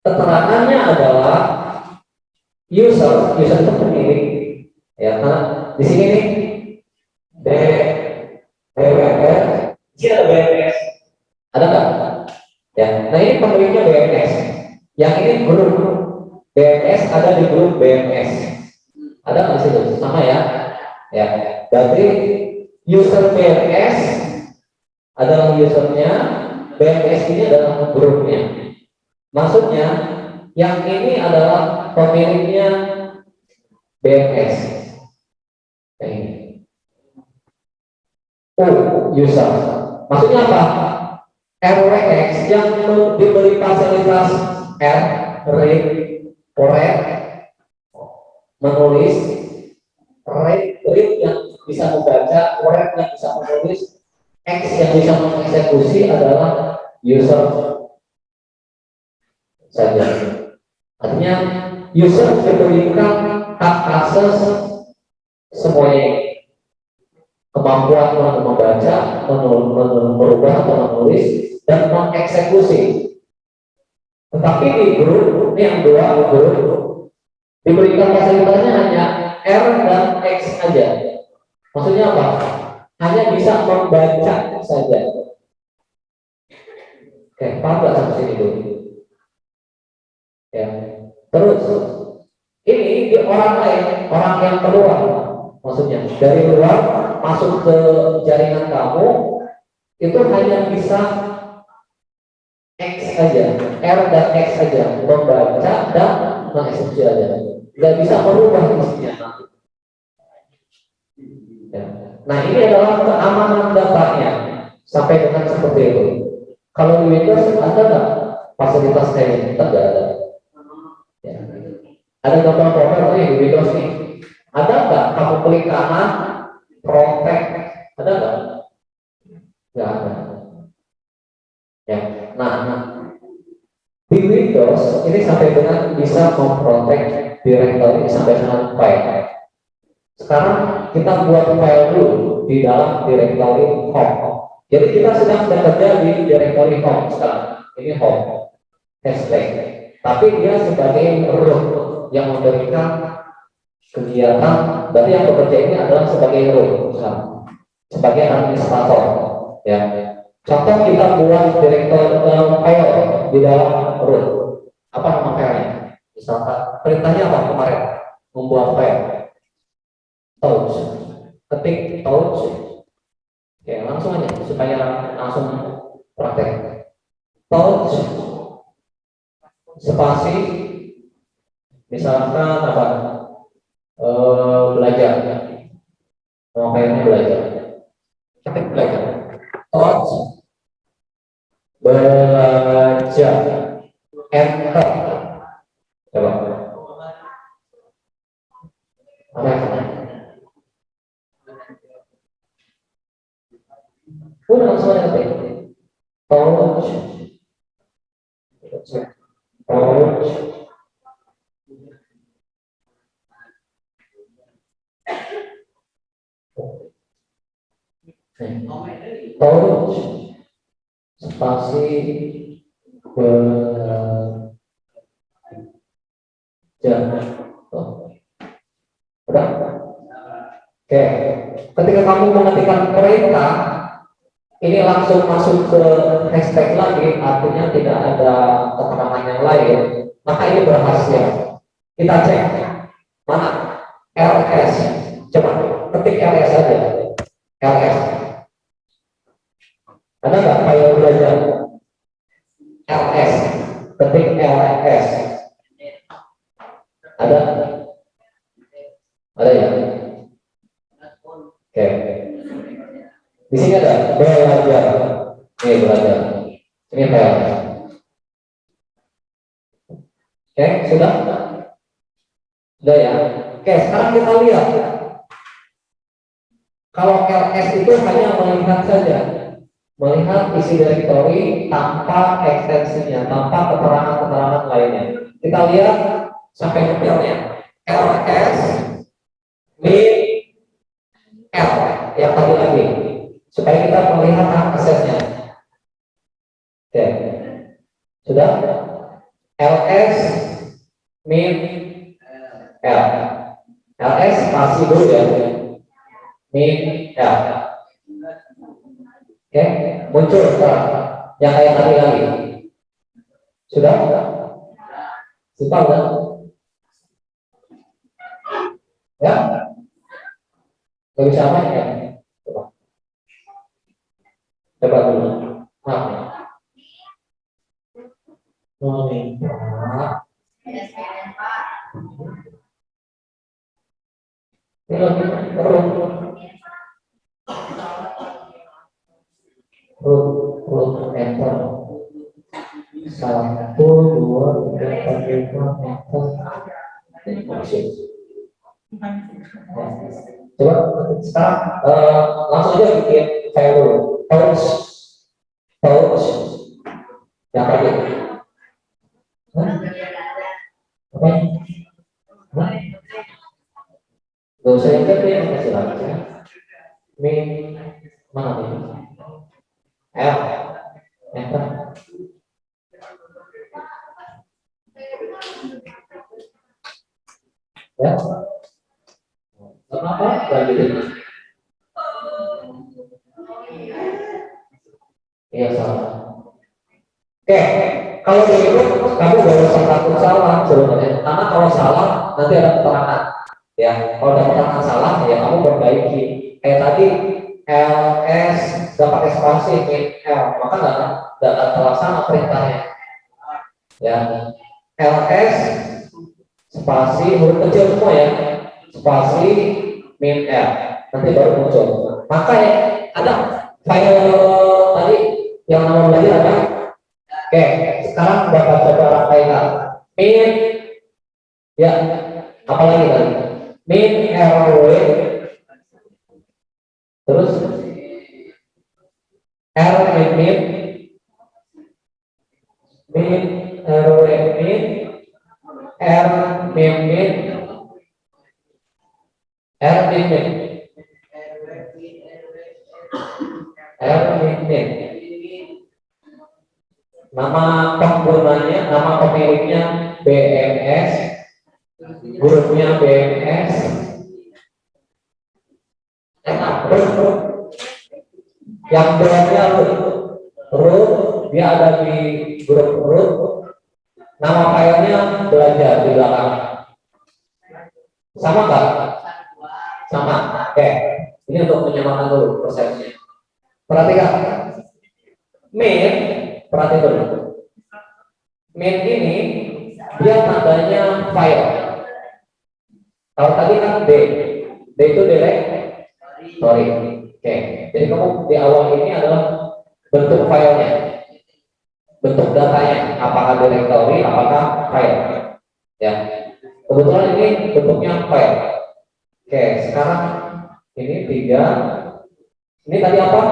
keterangannya adalah user itu pemilik ya. Karena di sini nih BWR, di sini ada BMS, ada nggak? Ya, nah ini pemiliknya BMS. Yang ini grup BMS, ada di grup BMS. Ada nggak di situ? Sama ya? Ya. Berarti user BMS adalah usernya, BMS ini adalah grupnya. Maksudnya yang ini adalah pemiliknya BMS. Ini. User. Maksudnya apa? RWX yang diberi fasilitas read, menulis, read yang bisa membaca, yang bisa menulis, X yang bisa mengeksekusi adalah user saja. Artinya user diberikan hak akses semuanya, kemampuan membaca, merubah atau menulis dan mengeksekusi. Tetapi di grup ini yang 2 grup diberikan fasilitasnya hanya R dan X aja. Maksudnya apa? hanya bisa membaca saja. Oke, paham nggak sampai sini dulu? Ya. Terus ini di orang lain, orang yang keluar, maksudnya dari luar masuk ke jaringan kamu itu hanya bisa X aja, R dan X aja, membaca dan mengeksekusi aja, nggak bisa merubah isinya. Ya. Nah ini adalah keamanan datanya sampai dengan seperti itu. Kalau di Windows ada nggak fasilitas kayak ini? Tidak ada. Ya. Ada gambar profil nih di Windows nih. Ada nggak kamu klik kanan, protect? Ada nggak? Nggak ada. Ya. Nah, di Windows ini sampai dengan bisa memprotek directory sampai dengan file. Sekarang kita buat file dulu di dalam directory home. Jadi kita sedang bekerja di directory home sekarang. Ini home, hashtag. Tapi dia sebagai root yang memberikan kegiatan. Berarti yang bekerja ini adalah sebagai root, sebagai administrator. Ya. Contoh kita buat directory file di dalam root. Apa nama filenya? Misalkan perintahnya apa kemarin? Membuat file. Touch, ketik touch. Oke, langsung aja supaya langsung praktek. Touch spasi misalkan apa? Belajar. Mau kayaknya belajar. Ketik belajar. Touch belajar. Enter. Coba. Apa yang udah langsung aja ketik touch touch spasi belajar. Udah. Oke, ketika kamu mengetikkan perintah ini langsung masuk ke hashtag lagi, artinya tidak ada keterangan yang lain, maka ini berhasil. Kita cek mana ls, coba ketik ls aja, ls ada nggak file belajar ls, ketik ls ada ya. Oke, di sini ada belajar. Ini belajar. Ini file. Oke, sudah? Sudah ya. Oke, sekarang kita lihat. Kalau ls itu hanya melihat saja, melihat isi directory tanpa ekstensinya, tanpa keterangan-keterangan lainnya. Kita lihat sampai detailnya. ls min L yang tadi lagi supaya kita melihat aksesnya. Oke, sudah. ls min L, ls masih dulu ya, min L. Oke, muncul sekarang yang kayak tadi lagi. Sudah? Simpel kan? Ya? Gak bisa apa ya? Coba dulu. Maaf ya. Root enter 1, 2, 3, 4, 5 enter. Coba sekarang langsung aja bikin file dulu. Touch yang tadi. Oke. Gak usah yang tadi yang kasih lagi. Min mana nih? L enter. Ya. Kenapa? Lanjutin. Iya salah. Oke, kalau begitu kamu gak usah takut salah sebenarnya. Karena kalau salah nanti ada keterangan. Ya, kalau ada keterangan salah ya kamu perbaiki. Kayak tadi LS gak pakai spasi min L, maka nggak terlaksana perintahnya. Ya, LS spasi huruf kecil semua ya, spasi min L, nanti baru muncul. Maka ya ada file tadi yang nama belajar ada. Oke, sekarang dapat coba praktekkan. Min, ya, apalagi tadi? Min RW, terus R min RW min R min R min R min. Nama penggunanya, nama pemiliknya BMS, grupnya BMS. Yang belakangnya root, dia ada di grup root. Nama filenya belajar di belakang. Sama nggak? Sama. Oke. Ini untuk menyamakan dulu prosesnya. Perhatikan. Main, perhatikan dulu. Main ini dia tandanya file. Kalau tadi kan D itu directory. Oke. Jadi kamu di awal ini adalah bentuk filenya, bentuk datanya, apakah directory, apakah file. Ya. Kebetulan ini bentuknya file. Oke. Sekarang ini 3. Ini tadi apa?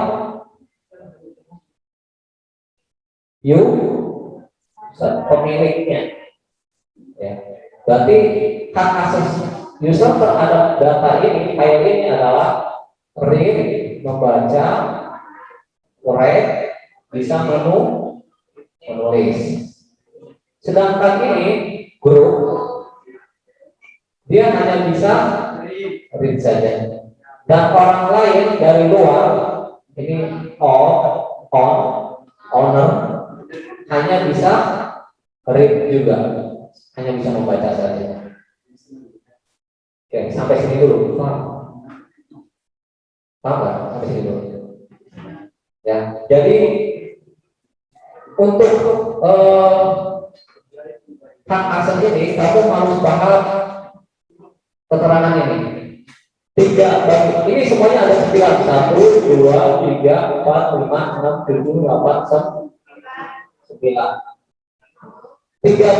Pemiliknya. Ya. Berarti hak akses user terhadap data ini, file ini adalah read, membaca, write, bisa menulis. Sedangkan ini group, dia hanya bisa read saja. Dan orang lain dari luar, ini owner, hanya bisa read juga, hanya bisa membaca saja. Oke, sampai sini dulu. Paham nggak? Sampai sini dulu. Ya, jadi untuk hak akses ini kamu harus paham keterangan ini. 3 bagi ini semuanya ada 9. 1, 2, 3, 4, 5, 6, 7, 8, 9. 3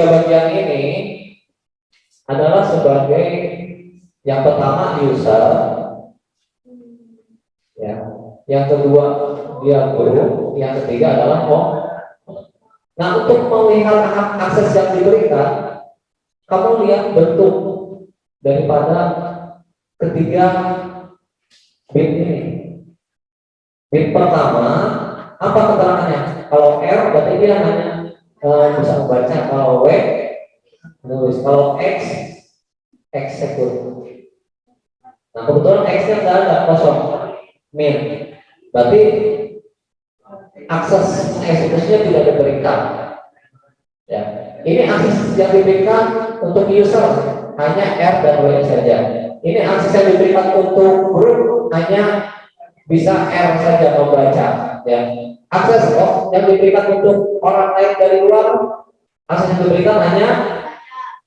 bagian ini adalah sebagai yang pertama user, ya. Yang kedua dia guru, yang ketiga adalah Nah, untuk melihat hak akses yang diberikan, kamu lihat bentuk daripada ketiga bit ini. Bit pertama, apa keterangannya? Kalau R berarti dia hanya bisa membaca, kalau W menulis, kalau X execute. Nah, kebetulan X-nya nggak ada, kosong, min. Berarti akses eksekusinya tidak diberikan. Ya, ini akses yang diberikan untuk user hanya R dan W saja. Ini akses yang diberikan untuk grup hanya bisa R saja membaca. Ya, akses yang diberikan untuk orang lain dari luar, akses yang diberikan hanya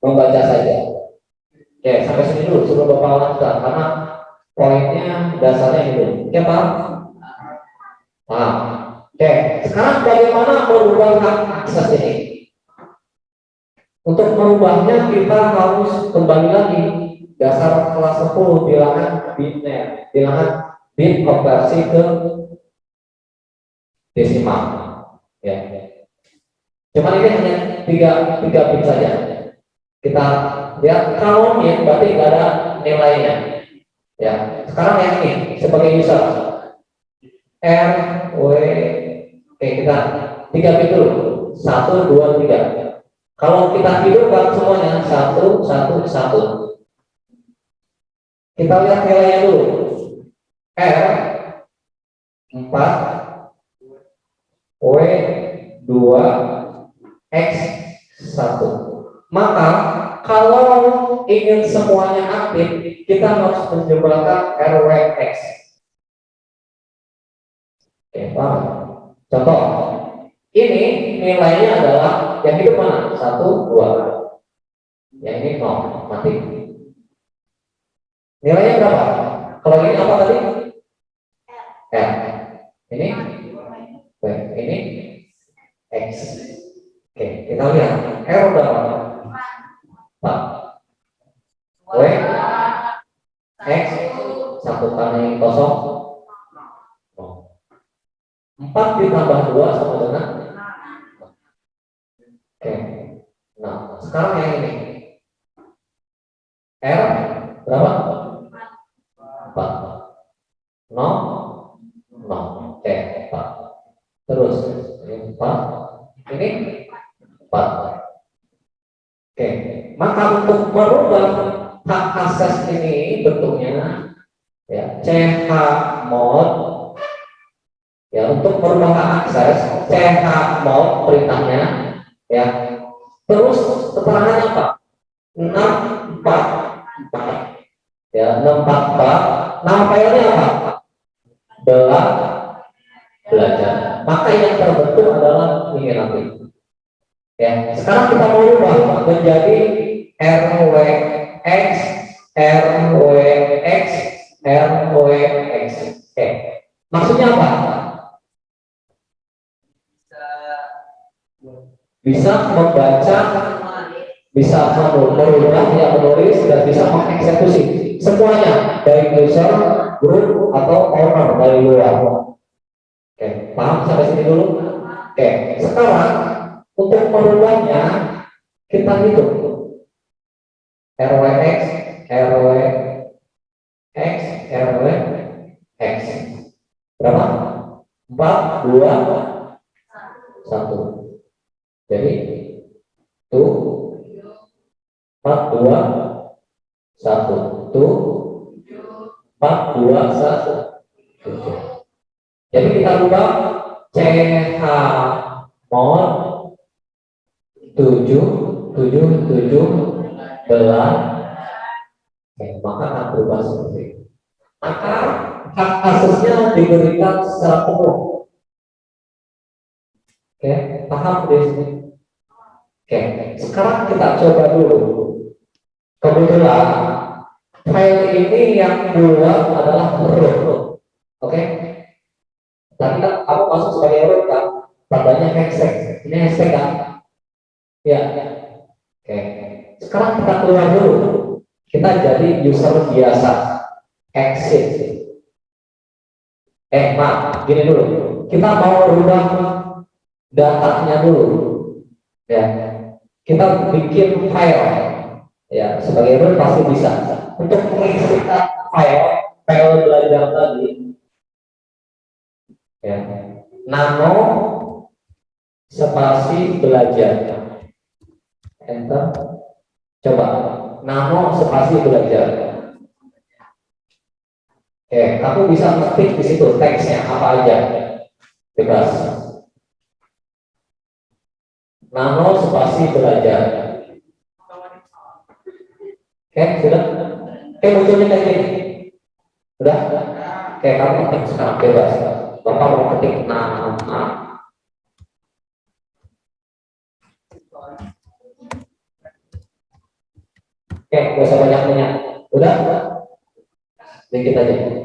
membaca saja. Oke, sampai sini dulu sebelum Bapak lanjutkan karena poinnya dasarnya ini dulu. Oke, Pak? Nah, oke, sekarang bagaimana merubah hak akses ini? Untuk merubahnya kita harus kembali lagi dasar kelas 10 bilangan biner, bilangan bit konversi ke desimal. Ya. Cuman ini hanya 3 bit saja. Kita lihat count-nya berarti nggak ada nilainya. Ya. Sekarang yang ini sebagai user R W, oke, kita 3 bit dulu, 1, 2, 3. Kalau kita hidupkan semuanya 1, 1, 1. Kita lihat nilainya dulu. R 4 W 2 X 1. Maka kalau ingin semuanya aktif, kita harus menjumlahkan RWX. Oke, paham? Contoh, ini nilainya adalah yang itu mana? 1, 2. Yang ini 0, mati. Nilainya berapa? Kalau ini apa tadi? R. Ini W. Ini X. Oke, kita lihat. R berapa? 4. W X 1 karena ini kosong. 4 ditambah 2 sama dengan. Oke. Nah, sekarang yang ini. R berapa? 4. 0 0. Oke, 4. Terus ini 4. Ini 4. Oke. Maka untuk merubah hak akses ini bentuknya ya CH mod. Ya, untuk merubah hak akses CH mod perintahnya ya. Terus keterangannya apa? 644 ya, 644. Nama filenya apa? Belajar. Maka yang terbentuk adalah ini nanti. Ya, sekarang kita mau ubah menjadi RWX RWX RWX. Oke. Maksudnya apa? Bisa membaca, bisa merubah, ya menulis, dan bisa mengeksekusi semuanya dari user, group, atau owner dari luar. Oke, paham sampai sini dulu? Oke, sekarang untuk merubahnya kita hitung RWX RWX RWX berapa? 4, 2, 1. Jadi tuh 4, 2, 1. Tuh 4, 2, 1. Jadi kita rubah CH mod 7 belas. Maka akan berubah seperti itu. Maka hak aksesnya diberikan secara penuh. Oke, paham di sini? Oke, sekarang kita coba dulu. Kebetulan file ini yang buat adalah root. Oke, tadi kan kamu masuk sebagai root kan, tandanya hashtag. Ini hashtag kan? Ya. Oke, sekarang kita keluar dulu. Kita jadi user biasa. Exit. Maaf, gini dulu. Kita mau rubah datanya dulu. Ya, kita bikin file. Ya, sebagai root pasti bisa. Untuk mengisi file belajar tadi. Ya, nano spasi belajar. Enter. Coba nano spasi belajar. Kamu bisa ngetik di situ teksnya apa aja, bebas. Nano spasi belajar. Sudah. Munculnya kayak gini. Sudah. Kamu ketik sekarang bebas. Bapak mau ketik nano. Gak usah banyak-banyak. Udah? Dikit aja.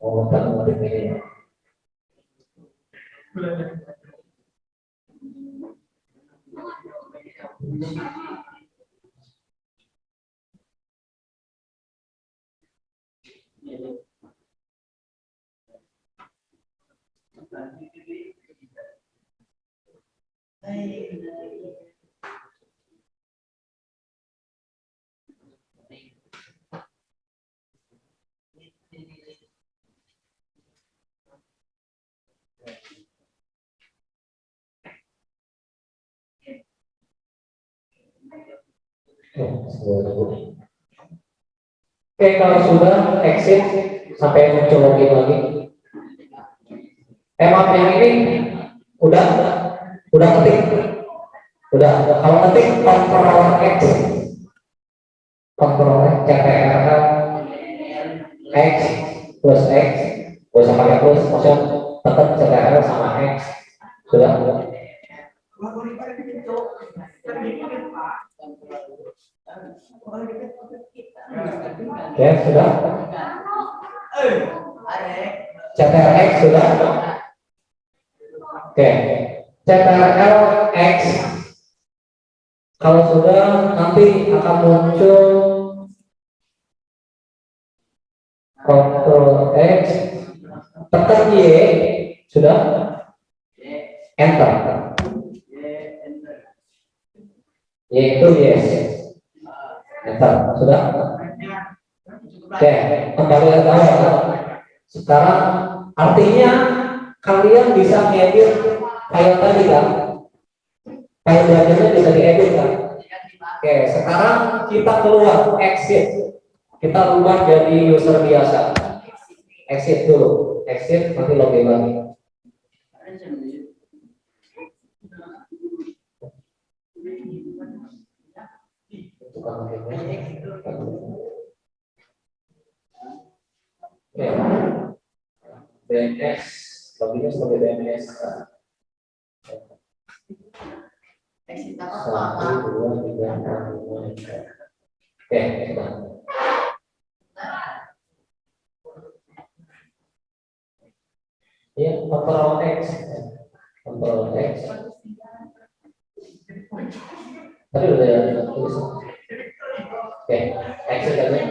Oh, kan ini. Oke, kalau sudah exit sampai muncul login lagi. Maaf yang ini udah ketik, udah. Kalau ketik Ctrl X, Ctrl X, CTRL X plus X, gak usah pakai plus, maksudnya tetap CTRL sama X, sudah. Oke, sudah. CTRL X sudah. Oke, CTRL X. Kalau sudah, nanti akan muncul Ctrl X, tekan Y, sudah. Enter. Y itu yes. Enter, sudah. Oke, kembali ke awal. Sekarang artinya kalian bisa ngedit file tadi kan? File belajarnya bisa diedit kan? Oke, sekarang kita keluar, exit. Kita ubah jadi user biasa. Exit dulu, exit nanti login lagi. Oke, DNS, loginnya sebagai DNS. 1, 2, 3, 4, 5. Oke, sudah. Ya, Ctrl X, Ctrl X. Tadi udah ya, tulis. Oke, exit aja.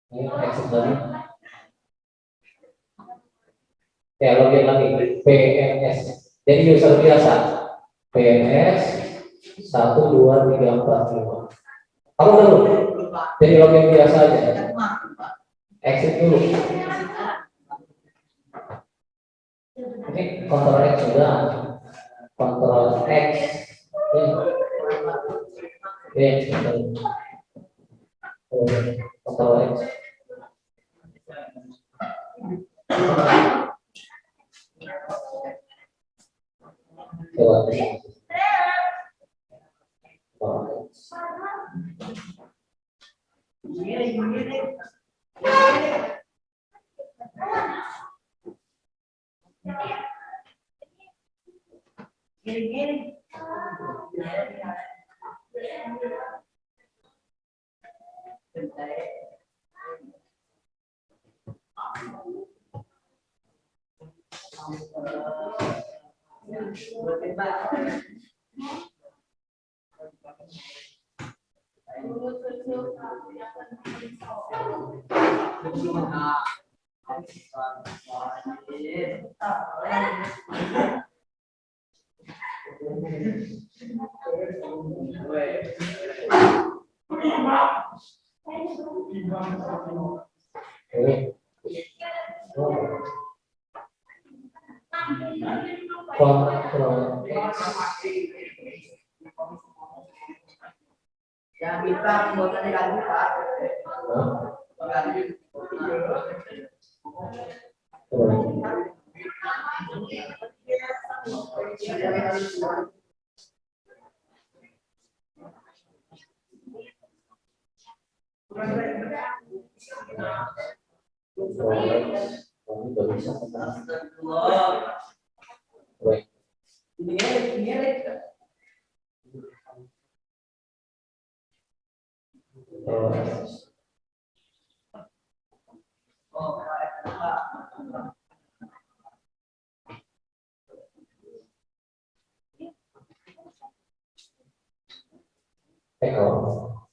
Ini exit lagi. Ya, login lagi. PNS. Jadi user biasa. PNS 1, 2, 3, 4, 5. Kamu dulu. Jadi login biasa aja. Exit dulu. Ini Ctrl X sudah. Ctrl X. Ctrl X. Coba. Yang kita buatnya ganti Pak.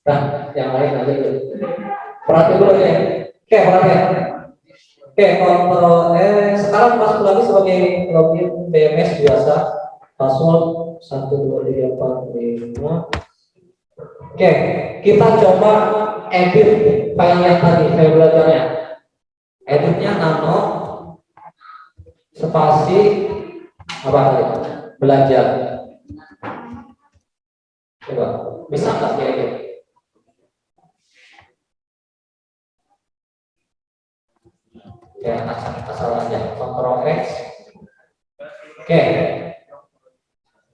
Nah, yang lain aja dulu. Perhatian dulu ya. Oke, perhatian. Oke, Ctrl sekarang masuk lagi sebagai login BMS biasa. Password 1, 2, 3, 4, 5. Oke, kita coba edit file yang tadi, file belajarnya. Editnya nano spasi apa tadi? Belajar. Coba, bisa nggak kira-kira? Ya, asal aja. Ctrl X. Oke.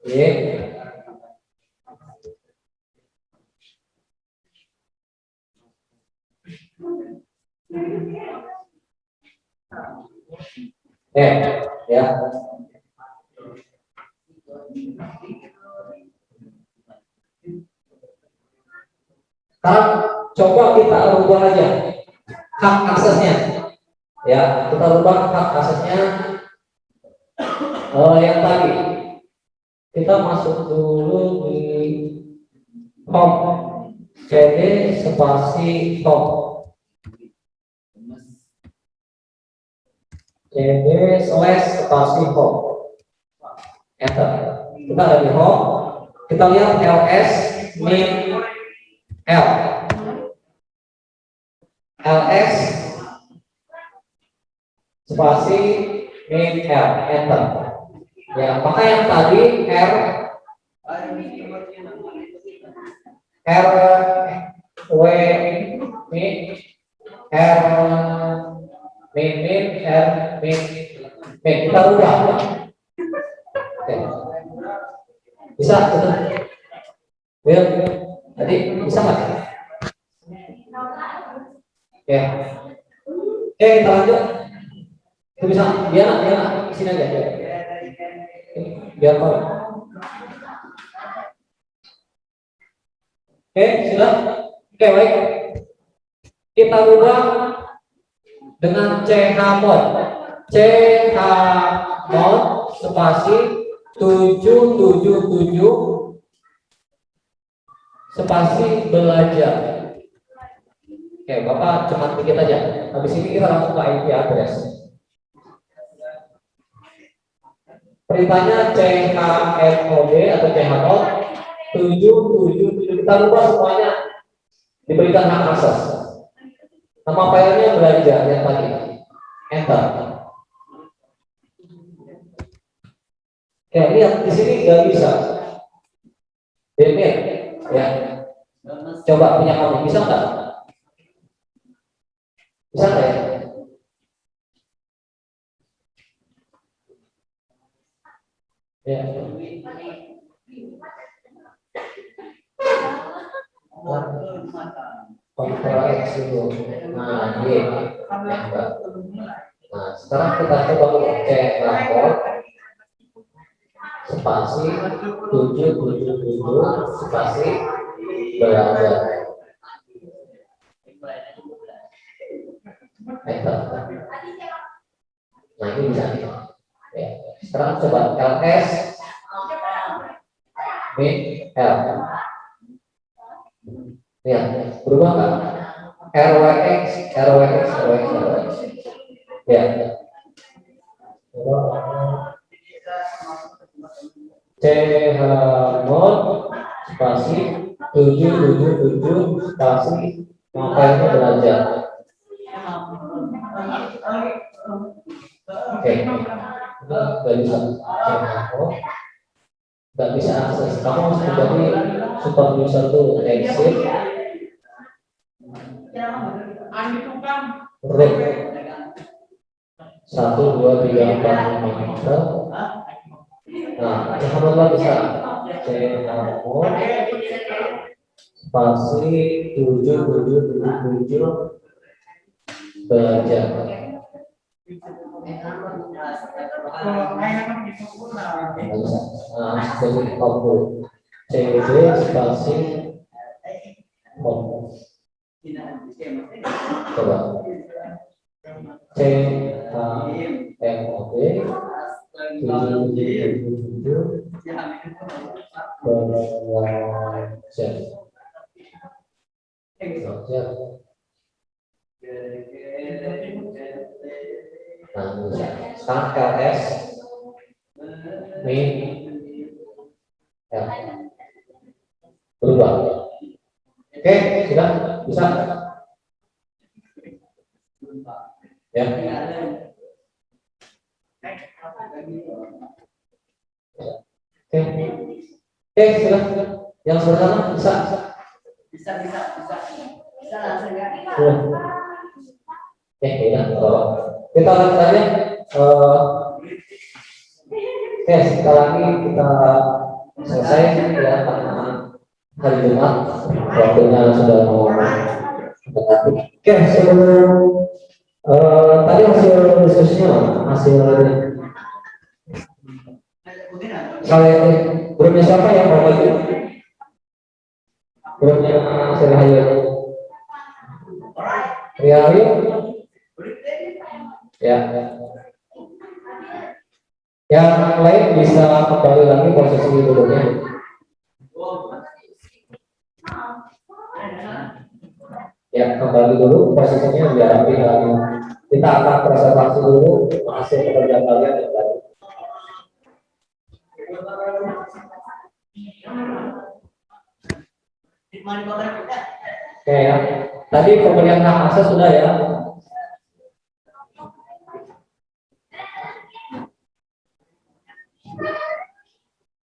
Y. Ya. Sekarang coba kita ubah aja hak aksesnya. Ya, kita ubah hak aksesnya yang tadi. Kita masuk dulu di home. CD spasi home. CD slash spasi home. Enter. Kita ada di home. Kita lihat ls min l. ls spasi min l. Enter. Ya, maka yang tadi r w min r min r min kita ubah. Oke. Bisa betul. Will, tadi bisa nggak? Ya. Oke, kita lanjut. Itu bisa. Biar sini aja. Biar tahu. Oke, sudah. Oke, baik. Kita ubah dengan chmod. Chmod spasi 777 spasi belajar. Oke, Bapak cepat dikit aja. Habis ini kita langsung ke IP address. Perintahnya chmod atau chmod 777. Kita ubah semuanya diberikan hak akses. Nama filenya belajar yang tadi. Enter. Oke, lihat di sini nggak bisa. Delete, ya. Coba punya kamu bisa nggak? Bisa nggak ya? Ya. Ctrl X dulu. Nah, Y. Nah, sekarang kita coba cek lapor spasi 777 spasi belajar. Enter. Nah, ini bisa. Ya. Sekarang coba ls min l. Lihat, berubah nggak? rwx. Ya. chmod spasi 777 spasi makanya belajar. Oke, nggak bisa chmod, nggak bisa akses. Kamu harus menjadi supervisor dulu. Exit root 1 2 3 4 5. Nah, alhamdulillah bisa. Chmod spasi 777 belajar. Nah, jadi home cd spasi home. Coba chmod 777 belajar. Nah, bisa. Sekarang ls min l. Berubah. Oke, sudah bisa. Ya. Oke, sudah. Yang sebenarnya bisa. Bisa langsung ya. Ya, kalau kita lanjut aja. Oke, sekali lagi kita selesai ya karena hari Jumat waktunya sudah mau mendekati. Oke, sebelum tadi hasil diskusinya hasil saya grupnya siapa yang mau bagi? Grupnya Sri Hayu. Riawi? Ya. Yang lain bisa kembali lagi posisi duduknya. Ya, kembali dulu posisinya biar rapi lagi. Kita akan presentasi dulu hasil pekerjaan kalian yang tadi. Oke ya, tadi pemberian hak akses sudah ya.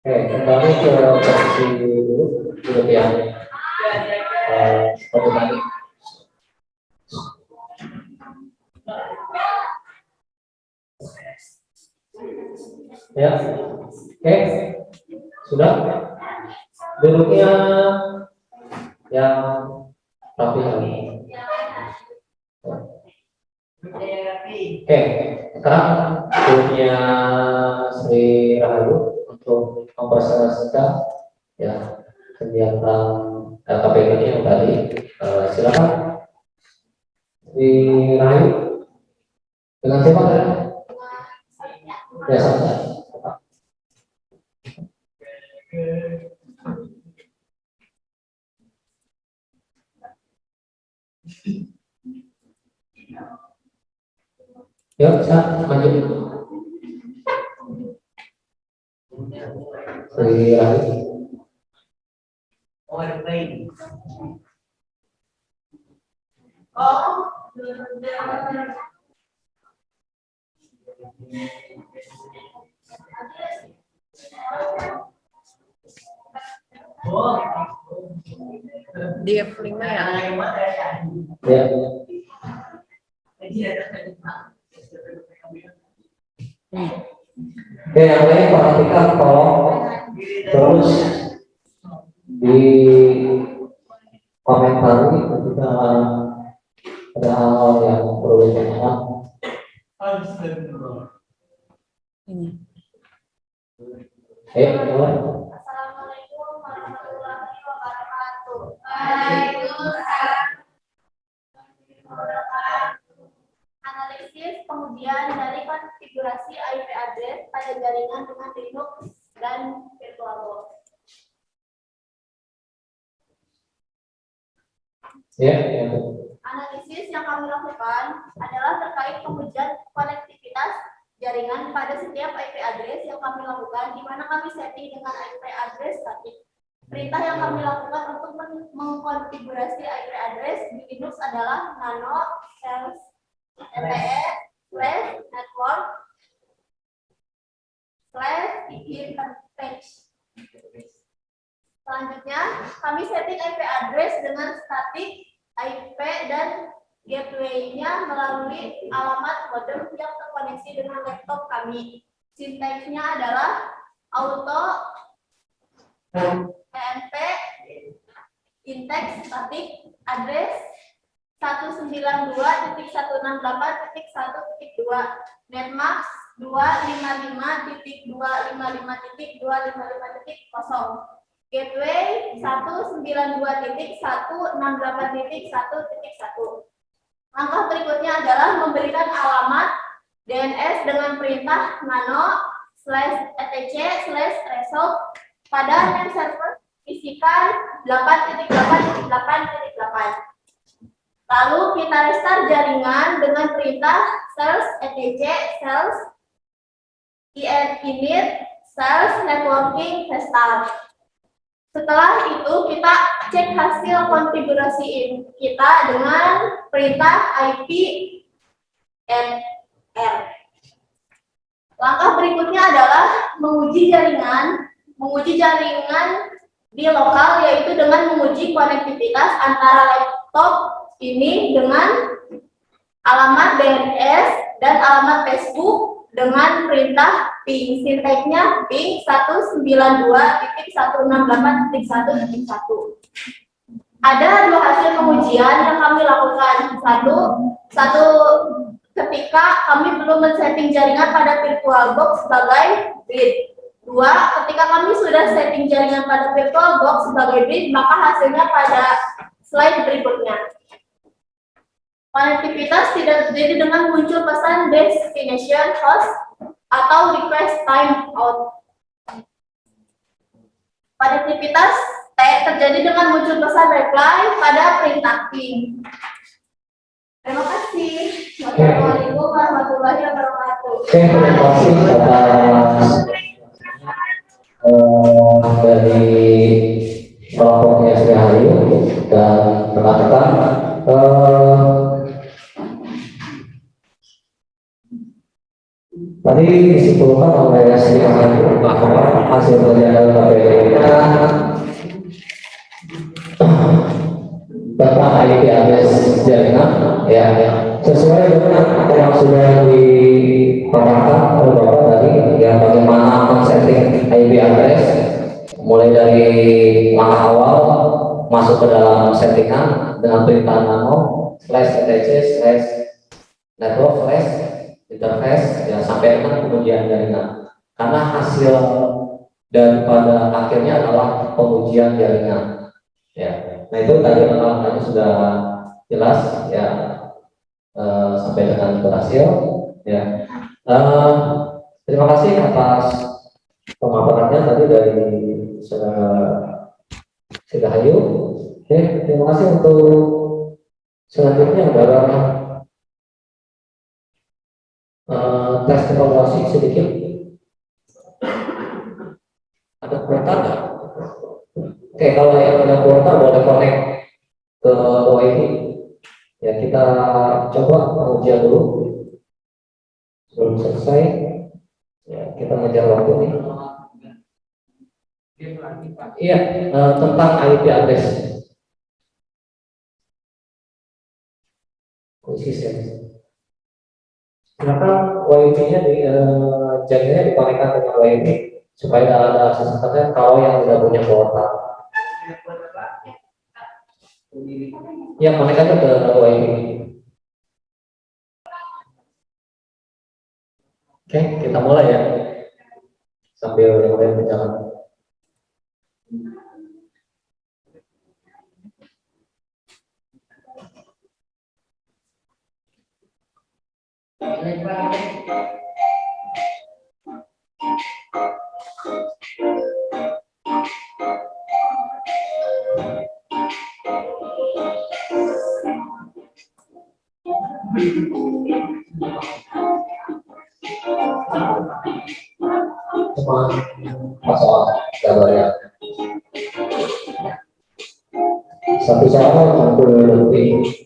Oke, kembali ke posisi dulu yang seperti tadi. Ya, oke, sudah. Duduknya yang rapi lagi. Oke, sekarang duduknya Sri Rahayu untuk mempresentasikan ya kegiatan LKPP yang tadi. Silakan Sri Rahayu dengan siapa ya? Ya, sama. Ya, bisa maju. Sri Rahayu. Dia prima ya. Ya. Oke, yang lain perhatikan tolong terus di komentari ketika ada hal yang perlu ditanyakan. Mulai. Assalamualaikum warahmatullahi wabarakatuh. Waalaikumsalam. Analisis pengujian dari konfigurasi IP address pada jaringan dengan Linux dan VirtualBox. Ya. Analisis yang kami lakukan adalah terkait pengujian konektivitas jaringan pada setiap IP address yang kami lakukan, di mana kami setting dengan IP address static. Perintah yang kami lakukan untuk mengkonfigurasi IP address di Linux adalah nano sales network /interface. Selanjutnya, kami setting IP address dengan static IP dan gateway-nya melalui alamat modem yang terkoneksi dengan laptop kami. Sintaksnya adalah auto PNP index static address 192.168.1.2 netmask 255.255.255.0 gateway 192.168.1.1. Langkah berikutnya adalah memberikan alamat DNS dengan perintah nano/etc/result pada name server isikan 8.8.8.8. Lalu kita restart jaringan dengan perintah /etc/sales init networking restart. Setelah itu kita cek hasil konfigurasi kita dengan perintah ipnr. Langkah berikutnya adalah menguji jaringan di lokal, yaitu dengan menguji konektivitas antara laptop ini dengan alamat DNS dan alamat Facebook dengan perintah ping. Sinteksnya ping 192.168.1.1. Ada dua hasil pengujian yang kami lakukan. Satu ketika kami belum men-setting jaringan pada VirtualBox sebagai bridge. Dua, ketika kami sudah setting jaringan pada VirtualBox sebagai bridge, maka hasilnya pada slide berikutnya. Konektivitas tidak terjadi dengan muncul pesan destination host atau request timeout. Konektivitas terjadi dengan muncul pesan reply pada perintah ping. Terima kasih. Wassalamualaikum warahmatullahi wabarakatuh. Oke, terima kasih atas dari kelompoknya Sri Hayu dan rekan-rekan. Tadi disimpulkan oleh Sri Hayu bahwa hasil penelitian KPI-nya tentang IP address jaringan ya sesuai dengan apa yang sudah dipaparkan oleh Bapak tadi ya, bagaimana men-setting IP address mulai dari langkah awal masuk ke dalam settingan dengan perintah nano /etc /network interface ya sampai dengan pengujian jaringan, karena hasil daripada akhirnya adalah pengujian jaringan ya. Nah itu tadi langkah-langkahnya sudah jelas ya, sampai dengan berhasil ya. Terima kasih atas pemaparannya tadi dari Saudara Sidahayu. Oke, terima kasih. Untuk selanjutnya adalah tes evaluasi sedikit. Ada kuota nggak? Oke, kalau yang ada kuota boleh connect ke WiFi. Ya, kita coba pengujian dulu. Sebelum selesai, ya, kita mengejar waktu nih. Iya, tentang IP address. Konsisten. Silakan WiFi-nya jaringannya dikonekkan dengan WiFi supaya ada akses internet kalau yang tidak punya kuota. Ya, konekkan ke WiFi. Oke, kita mulai ya. Sambil yang lain berjalan. Semua soal gambarnya. Satu soal 60 detik.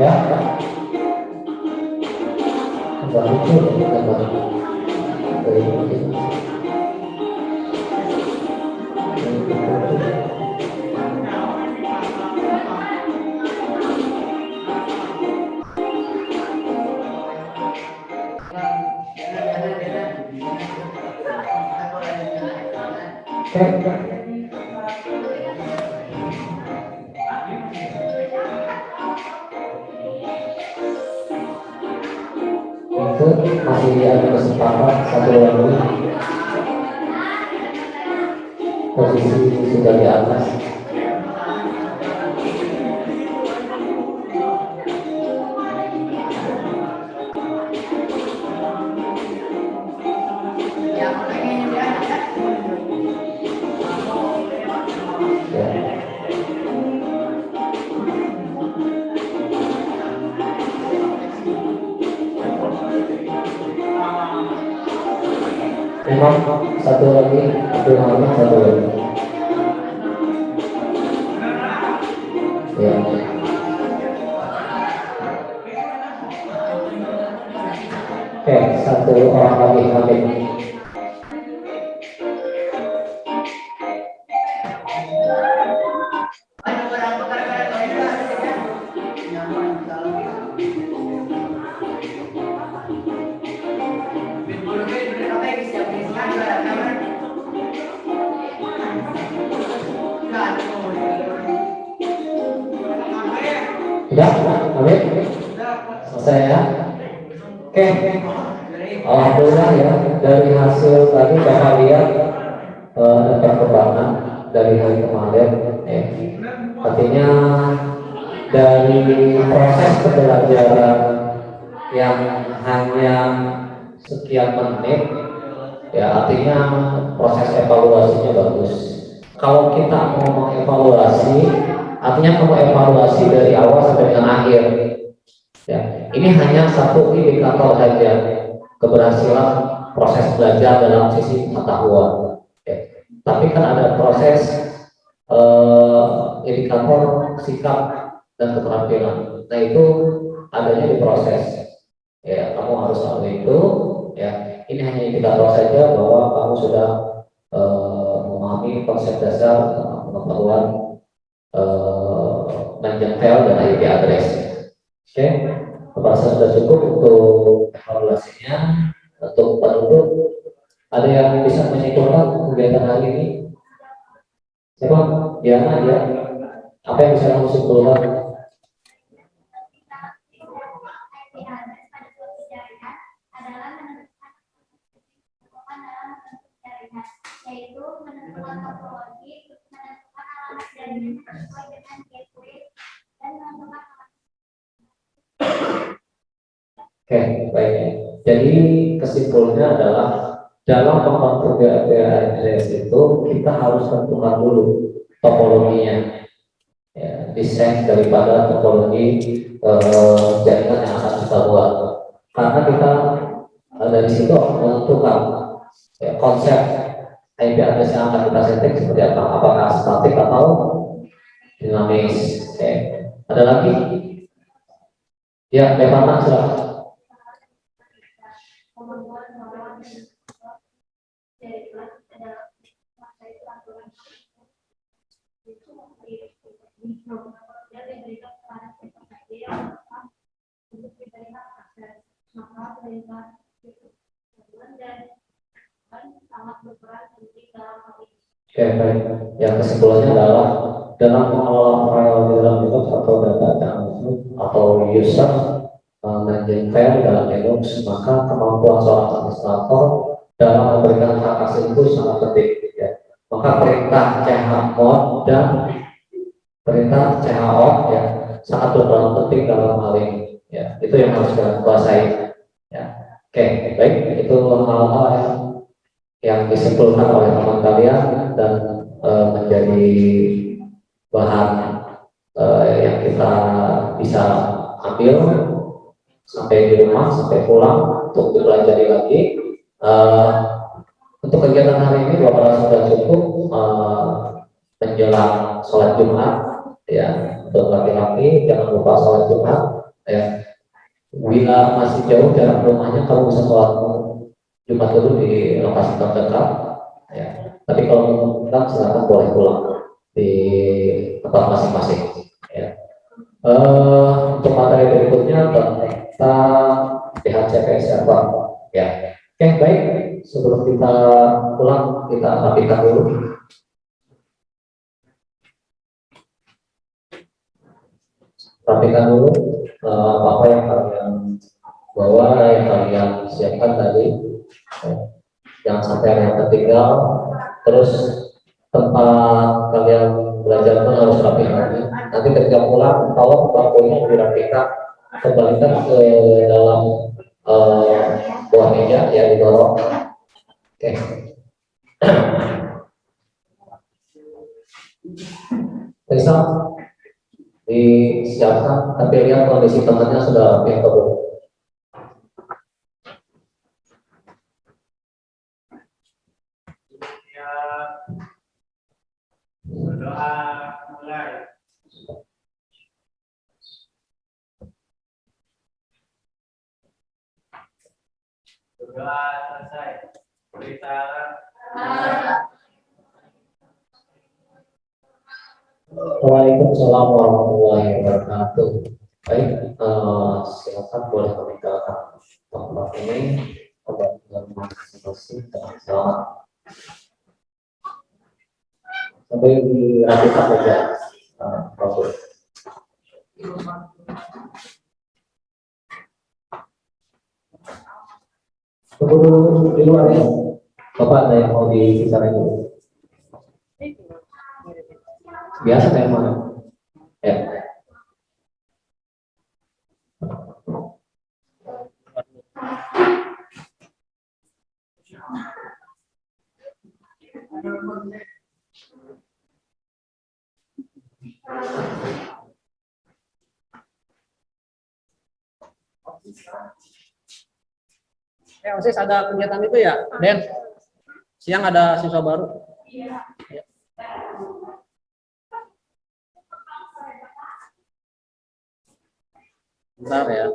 Ya, gambar itu gambar dari Itu masih ada kesempatan satu lagi, posisi sudah di atas. Yang pengen dia ada. Ya. Imam satu lagi, Abdul Hamid satu lagi. Ya. Oke, satu orang lagi Hamid. Ada orang perkara-perkara ya. Nyaman kalau Sudah, Hamid? Selesai ya? Oke. Alhamdulillah ya, dari hasil tadi Bapak lihat ada perkembangan dari hari kemarin. Artinya dari proses pembelajaran yang hanya sekian menit, ya artinya proses evaluasinya bagus. Kalau kita mau mengevaluasi, artinya kamu evaluasi dari awal sampai dengan akhir. Ya, ini hanya satu indikator saja keberhasilan proses belajar dalam sisi pengetahuan. Ya. Tapi kan ada proses indikator sikap dan keterampilan. Nah itu adanya di proses. Ya, kamu harus tahu itu. Ya, ini hanya indikator saja bahwa kamu sudah memahami konsep dasar tentang pengetahuan menjangkau dan IP address. Oke, saya sudah cukup untuk evaluasinya. Untuk penutup, ada yang bisa menyimpulkan kegiatan hari ini? Siapa? Diana, ya. Apa yang bisa kamu simpulkan? Yaitu menentukan topologi, menentukan alamat jaringan sesuai dengan gateway, dan menentukan. Oke, baik. Jadi kesimpulannya adalah dalam membentuk address itu kita harus tentukan dulu topologinya, ya, desain daripada topologi jaringan yang akan kita buat. Karena kita dari situ menentukan ya, konsep IP address yang akan kita setting seperti apa, apakah statik atau dinamis. Oke. Ada lagi? Ya, Devana silakan. Oke, baik. Yang kesimpulannya adalah dalam mengelola file di dalam Linux atau data atau user menjadi dalam Linux, maka kemampuan seorang administrator dalam memberikan hak akses itu sangat penting. Ya. Maka perintah chmod dan perintah chout ya sangat berperan penting dalam hal ini. Ya, itu yang harus kita kuasai. Ya. Oke, baik. Itu hal-hal yang disimpulkan oleh teman kalian dan menjadi bahan yang kita bisa ambil sampai di rumah, sampai pulang untuk dipelajari lagi. Untuk kegiatan hari ini Bapak sudah cukup menjelang sholat Jumat ya, untuk laki-laki jangan lupa sholat Jumat ya. Bila masih jauh jarak rumahnya, kamu bisa sholat Jumat dulu di lokasi terdekat ya. Tapi kalau mau pulang silakan boleh pulang di tempat masing-masing ya. Untuk materi berikutnya tentang DHCP server ya. Oke, baik. Sebelum kita pulang kita rapikan dulu rapikan dulu apa yang kalian bawa, yang kalian siapkan tadi. Jangan sampai ada yang tertinggal. Terus tempat kalian belajar pun harus rapi lagi. Nanti ketika pulang, tolong bangkunya dirapikan, kembalikan ke dalam buah meja ya, didorong. Oke. Bisa disiapkan, tapi lihat kondisi temannya sudah rapi atau belum. Ya, berdoa mulai. Berdoa selesai. Beritahu. Waalaikumsalam warahmatullahi wabarakatuh. Baik, silakan boleh kami ke tempat ini, dengan masing-masing selamat. Sampai dirapikan saja, Bapak. Tunggu dulu di luar ya, Bapak ada yang mau dibicarain dulu? Biasa kayak mana? Ya. OSIS ada kegiatan itu ya, Den? Siang ada siswa baru. Ya. Bentar ya.